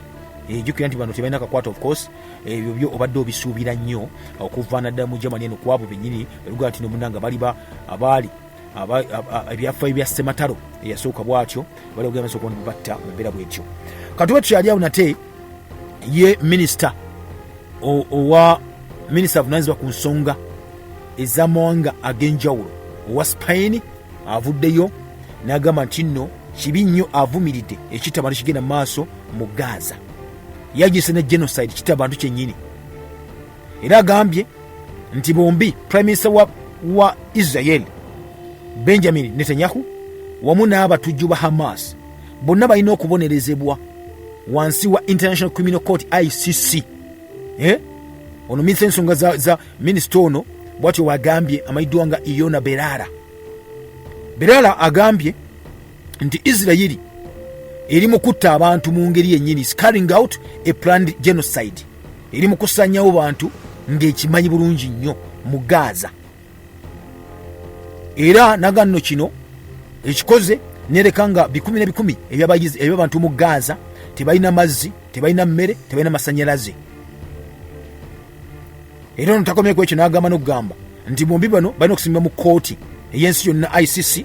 Jukira nti bano tebalina kakwata of course ebyo byo obadde obisuubira nnyo okuvaana ddala mu Germany eno kwabo bennyini beluga nti nomunanga abaali ebyafaayo bya Ssematalo eyasooka bwatyo bali ogenda maaso okuba batta mu mbeera bwetyo. Katuba tukyali awo nate ye minisita owa minisita avunaanyizibwa ku nsonga ez'amawanga ag'enjawulo owa Spain avuddeyo n'agamba nti nno kibi nnyo avumiridde ekitta abantu kigenda mu maaso mu Gaza. Yagise ne genocide kitta abantu kyennyini. Era agambye nti bombi prime minister wa Israel Benjamin Netanyahu wamu n'abatujju ba Hamas bonna balina okubonerezebwa wansi wa International Criminal Court ICC. Ono minisita ensonga za minisita ono bwatyo wagambye amayiddwa nga Iyona Berara agambye nti Israeli eri mu kutta abantu mu ngeri yennyini, carrying out a planned genocide. Eri mu kusanyawo bantu ng'ekimanyi bulungi nnyo mu Gaza. Era naganno kino ekikoze nereka nga bikumi ne bikumi eby'abantu mu Gaza tebalina mazzi, tebalina mmere, tebalina masanyalaze. Era ono takomeko ekyo n'agamba n'okugamba nti bombi bano balina okusimbibwa mu kooti ey'ensi yonna ICC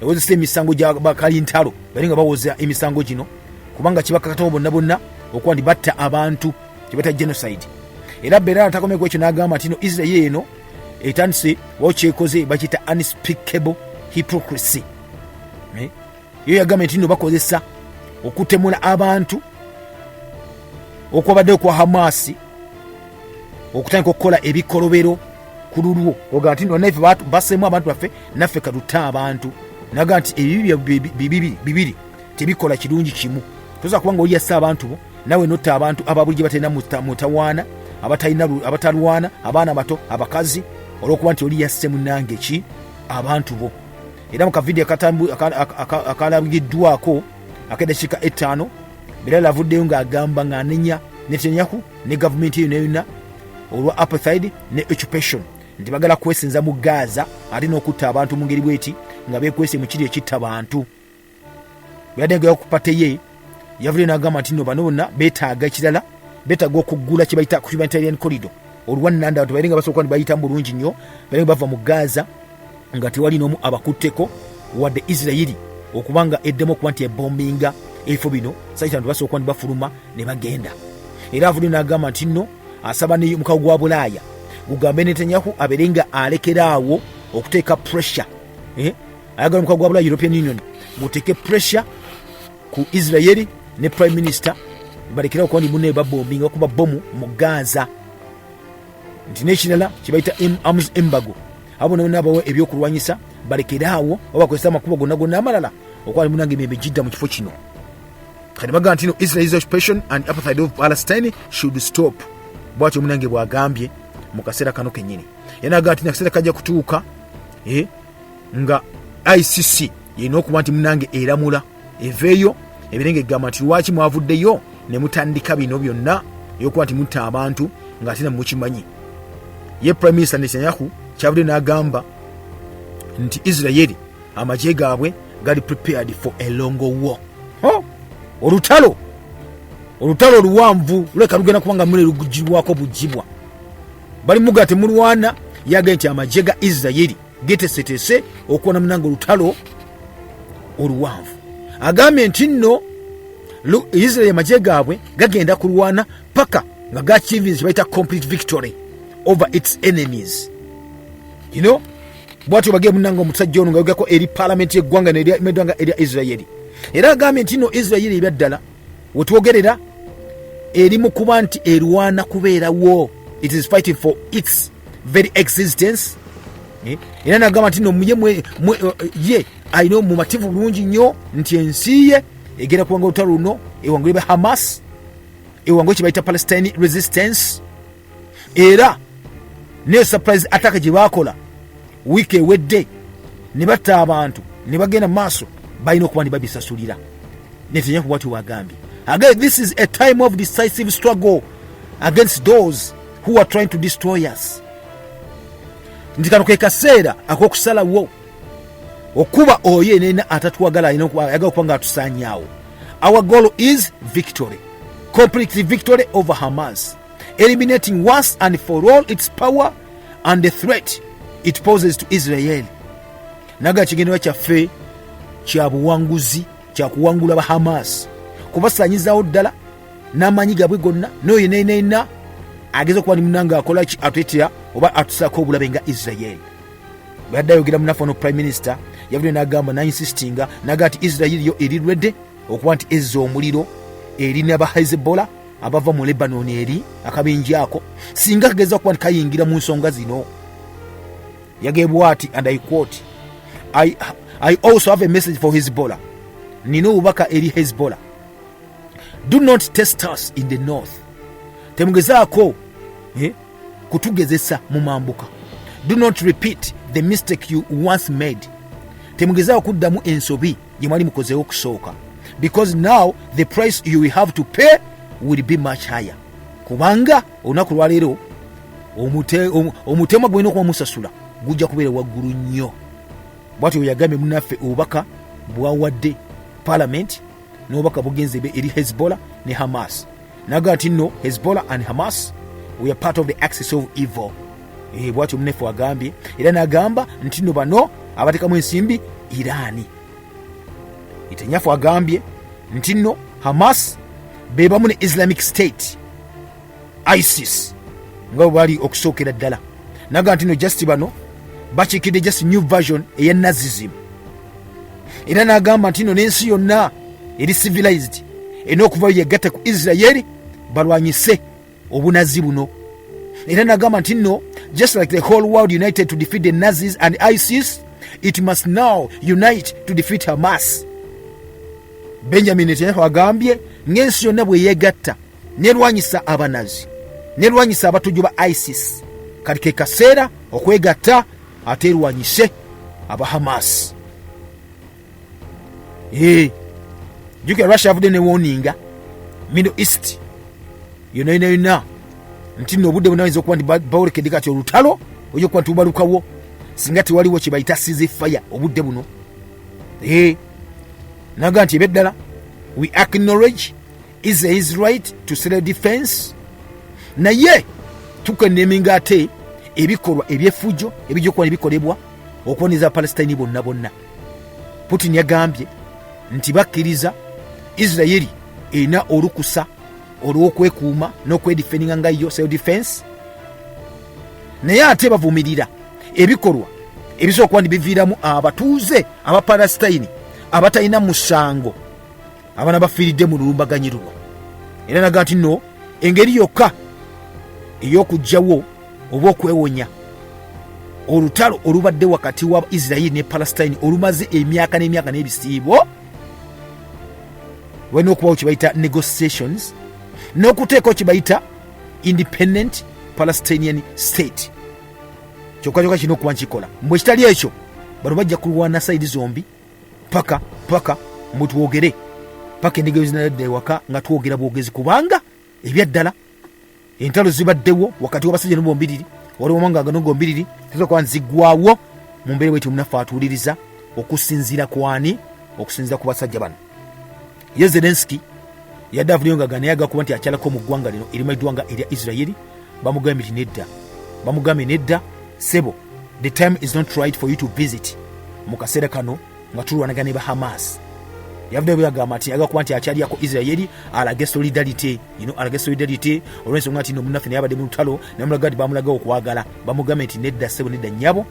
ewozesa emisango gya bakalintalo bali nga bawoza emisango gino kubanga kibakakatawo bonna okuba nti batta abantu kibata genocide. Era Berara takomeko ekyo n'agamba nti no Israel eno etandise wakyekoze bakita unspeakable hypocrisy. Yo yagamba nti no bakozesa okutemula abantu okwabadde kwa Hamasi okutandika okukola ebikolobero ku lulwo oga nti naife basemu abantu baffe naffe katuta abantu naga nti ebibi bibiri tebikola kirungi kimu. Toza kubanga oli yassa abantu bo nawe notta abantu ababulije batalina mutawaana abatalwana abaana bato abakazi olwokuba nti oli yasse munange ki abantu bo. Era mu kavidiyo akalabiddwako ak'eddakiika 5 Berara avuddeyo ng'agamba ng'anenya Netanyahu ne gavumenti eyo yonna olwa apartheid ne occupation nti bagala kwesenza mu Gaza ate n'okutta abantu mu ngeri bweti nga beekwese mu kiri ekitta abantu. Byaddengera okupate ye yavuddeyo n'agamba nti no bano bonna beetaaga ekirala, beetaaga okuggula kye bayita humanitarian corridor olwannanda abantu balinga basooka bayita mu bulungi nnyo balinga bava mu Gaza nga tewali n'omu abakutteko wadde Israeli okubanga eddemu okuba nti ebombinga ebifo bino saita abantu basooka bafuluma ne bagenda. Era avuddeyo n'agamba nti nno asaba ne mukago gwa Bulaaya gugambe Netanyahu aberenga alekeraawo okuteeka pressure. Ayagala mukago gwa Bulaaya European Union guteeke pressure ku Israeli ne prime minister balekerawo okuba ndi munne babombinga okuba bomu mu Gaza nti n'ekirala kibayita arms embargo abo nabawo ebyokulwanyisa balekeraawo obakozesa amakubo gonna amalala okuba ndi munange emyembe gidda mu kifo kino. Kati bagamba nti no Israel's occupation and apartheid of Palestine should stop. Bwatyo munange bwagambye mu kaseera kano kennyini. Yanagamba nti akaseera kajja kutuuka nga ICC yina okuba nti munange eramula eveeyo ebirenge egamba nti lwaki mwavuddeyo ne mutandika bino byonna eyokuba nti mutta abantu nga ate mukimanyi. Ye prime minister Netanyahu kyavudde n'agamba nti Israeli amagye gaabwe gali prepared for a long war. Olutalo luwanvu luleka lugenda kubanga mule lugujibwako bujibwa bali mugate mulwana yagenda nti amagye ga Israeli getesetese okuwona munange olutalo oluwanvu. Agambye nti nno Israel amagye gaabwe gagenda kulwana paka nga gachieves kibaita complete victory over its enemies. You know, bwatu bagye munanga omusajja ono nga yogako eri parliament y'eggwanga n'eryamedwanga erya Israeli. Era agambye nti no Israeli ebyaddala wetwogerera eri mu kuba nti erwana kubeerawo. It is fighting for its very existence. Era nagamba nti no ye alina omumativu bulungi nnyo nti ensi ye egenda kuwanga olutalo luno ewangulibwe Hamas, ewangulibwe kibayita Palestine resistance. Era ne surprise attack gye baakola wiiki ewedde ne batta abantu ne bagenda maaso balina okuba ne babisasulira. Netanyahu bw'atyo bw'agambye. Again, this is a time of decisive struggle against those who are trying to destroy us. Nti kano ke kaseera ak'okusalawo okuba oyo nena atatwagala ayagala okuba nga atusaanyaawo. Our goal is victory, complete victory over Hamas, eliminating once and for all its power and the threat it poses to Israel. Naga kigendera kyaffe kya buwanguzi kya kuwangula ba Hamas, kubasaanyizaawo ddala n'amaanyi gaabwe gonna n'oyo nena ageza okuba ni munanga akola ki atwetera oba atusaako obulabe nga Israel. Bw'adda ayogera mu National Prime Minister yavudde n'agamba nainsistinga naga nti Israel yo eri lwedde okuba nti ezza omuliro eri n'aba Hezbollah abava mu Lebanon eri akabinji ako singa kageza okuba nti kayingira mu nsonga zino. Yagebwa ati, and I quote, I also have a message for Hezbollah. Nina obubaka eri Hezbollah. Do not test us in the north. Temugezaako kutugezesa mu mambuka. Do not repeat the mistake you once made. Temugezaako kuddamu ensobi gye mwali mukozeewo okusooka. Because now the price you will have to pay will be much higher. Kubanga olunaku lwaleero omutema gwena okuba musasula gujja kubeera waggulu nnyo. Bw'atyo yagambye munnaffe obubaka bwawadde parliament n'obubaka bugenze eri Hezbollah ne Hamas. Naga nti no, Hezbollah and Hamas we are part of the axis of evil. Bw'atyo munnaffe agambye, era n'agamba nti no bano abatekamu ensimbi Irani. Netanyahu agambye nti no Hamas be bamu ne Islamic State ISIS nga bali okusookera ddala. Naga nti no just bano bakiikidde just new version eya Nazism. Era n'agamba nti no n'ensi yonna eri civilized erina okuva yegatta ku Israeli balwanyise obunazi buno. Era n'agamba nti no just like the whole world united to defeat the Nazis and ISIS, it must now unite to defeat Hamas. Benjamin Netanyahu agambye ng'ensi yonna bwe yegatta nerwanyisa abanazi nerwanyisa abatujju ba ISIS, kati ke kaseera okwegatta ate erwanyise aba Hamas. Jukira Russia avudde ne warninga Middle East yonna nti no obudde bunaweza okuba nti bawolekedde kati olutalo ojja okuba nti bubalukawo singa tewaliwo kye bayita ceasefire obudde buno. Naga nti ebeddala we acknowledge Israel's right to self-defense, naye tukenneminga ate ebikolwa ebyefujjo ebijja okuba nebikolebwa okuboneza Palestine bonna. Putin yagambye nti bakkiriza Israeli erina olukusa olw'okwekuuma n'okwedifendinga nga yo self-defense, naye ate bavumirira ebikolwa ebisobola okuba nebiviiramu abatuuze aba Palestine abatalina musango abaana bafiiridde mu lulumbaganyi luno. Era naga nti no engeri yokka ey'okugyawo oba okwewonya olutalo olubadde wakati wa Israeli ne Palestine olumaze emyaka n'emyaka n'ebisiibo walina okubawo kye bayita negotiations n'okuteekawo kye bayita independent Palestinian state. Kyokka kirina okuba nkikola. Mbwe kitali ekyo bano bajja kulwana saidi zombi paka mbu twogere paka endiga ezinadde waka nga twogera bwogezi, kubanga ebyaddala entalo zibaddewo wakati w'abasajja n'obombiriri waliwo manganga n'ogombiriri tezo kwa nzigwawo mu mbeera bwetyo munaffe atuuliriza okusinziira kwani okusinziira ku basajja bano. Ye Zelensky yadde avuddeyo nga ganayaga kuba nti akyalako mu ggwanga lino erimanyiddwa nga erya Israeli. Bamugambye nedda sebo, the time is not right for you to visit mu kaseera kano nga tulwanaga ne ba Hamas. yavuddeyo yagamba nti agakuba nti akyaliyako Israeli alage solidarity, alage solidarity olw'ensonga nti munnaffe naye abadde mu lutalo namulaga nti bamulagawo okwagala, bamugambe nti nedda ssebo nedda nnyabo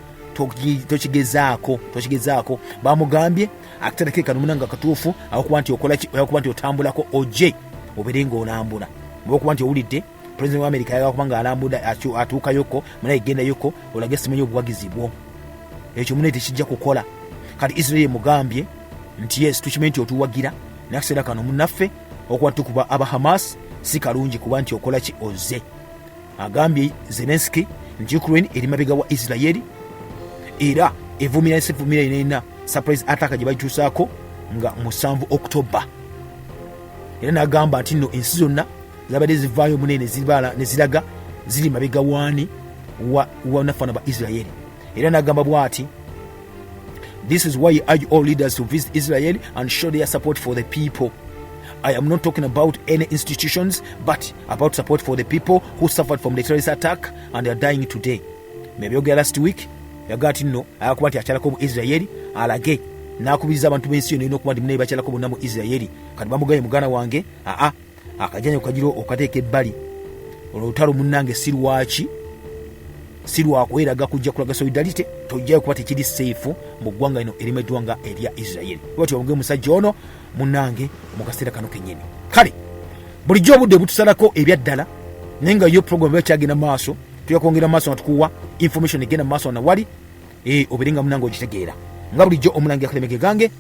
tokigezaako. Bamugambye akatanake kano munanga katuufu akuba nti okuba nti otambulako oje obeere ng'olambula, olwokuba nti owulidde President wa America yagakuba nga alambula atuukayoko munaye gendayoko olage simanyi obuwagizi bwo, ekyo munaye tekijja kukola. Kati Israeli mugambye nti yes tukimanyi nti otuwagira nakiseera kano munnaffe okuba tukuba aba Hamas si kalungi kuba nti okola ki oze. Agambye Zelensky nti Ukraine eri mabega wa Israeli era evumira ina surprise attack gye bakyusaako nga 7 October. Era n'agamba nti nno ensi zonna zabadde zivaayo munene neziraga ziri mabega waani wa nafana ba Israeli. Era n'agamba bw'ati, this is why I urge all leaders to visit Israel and show their support for the people. I am not talking about any institutions, but about support for the people who suffered from the terrorist attack and are dying today. Mebyogera last week yagaa nti nno ayakuba nti akyalako mu Israeli alage n'akubiriza abantu b'ensi yonna okuba nti munaye bakyalako bonna mu Israeli. Kati bamugaye muganda wange akajanyo kagiro okateeka ebbali, olutalo munnange si lwakweraga kujja kulaga solidarity, tojjayo kuba tekiri safe mu ggwanga lino erimu eddwanga erya Israeli. Bwatyo bamugaye musajja ono munnange mu kaseera kano kennyini. Kale bulijjo obudde butusalako ebyaddala naye nga yo program yakyagenda maaso, tuya kwongera maaso nga tukuwa information egenda maaso na wali oberenga munnange ogitegeera nga bulijjo omulange akalemege gange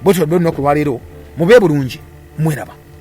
bwetyo olunaku lwaleero mube bulungi mweraba.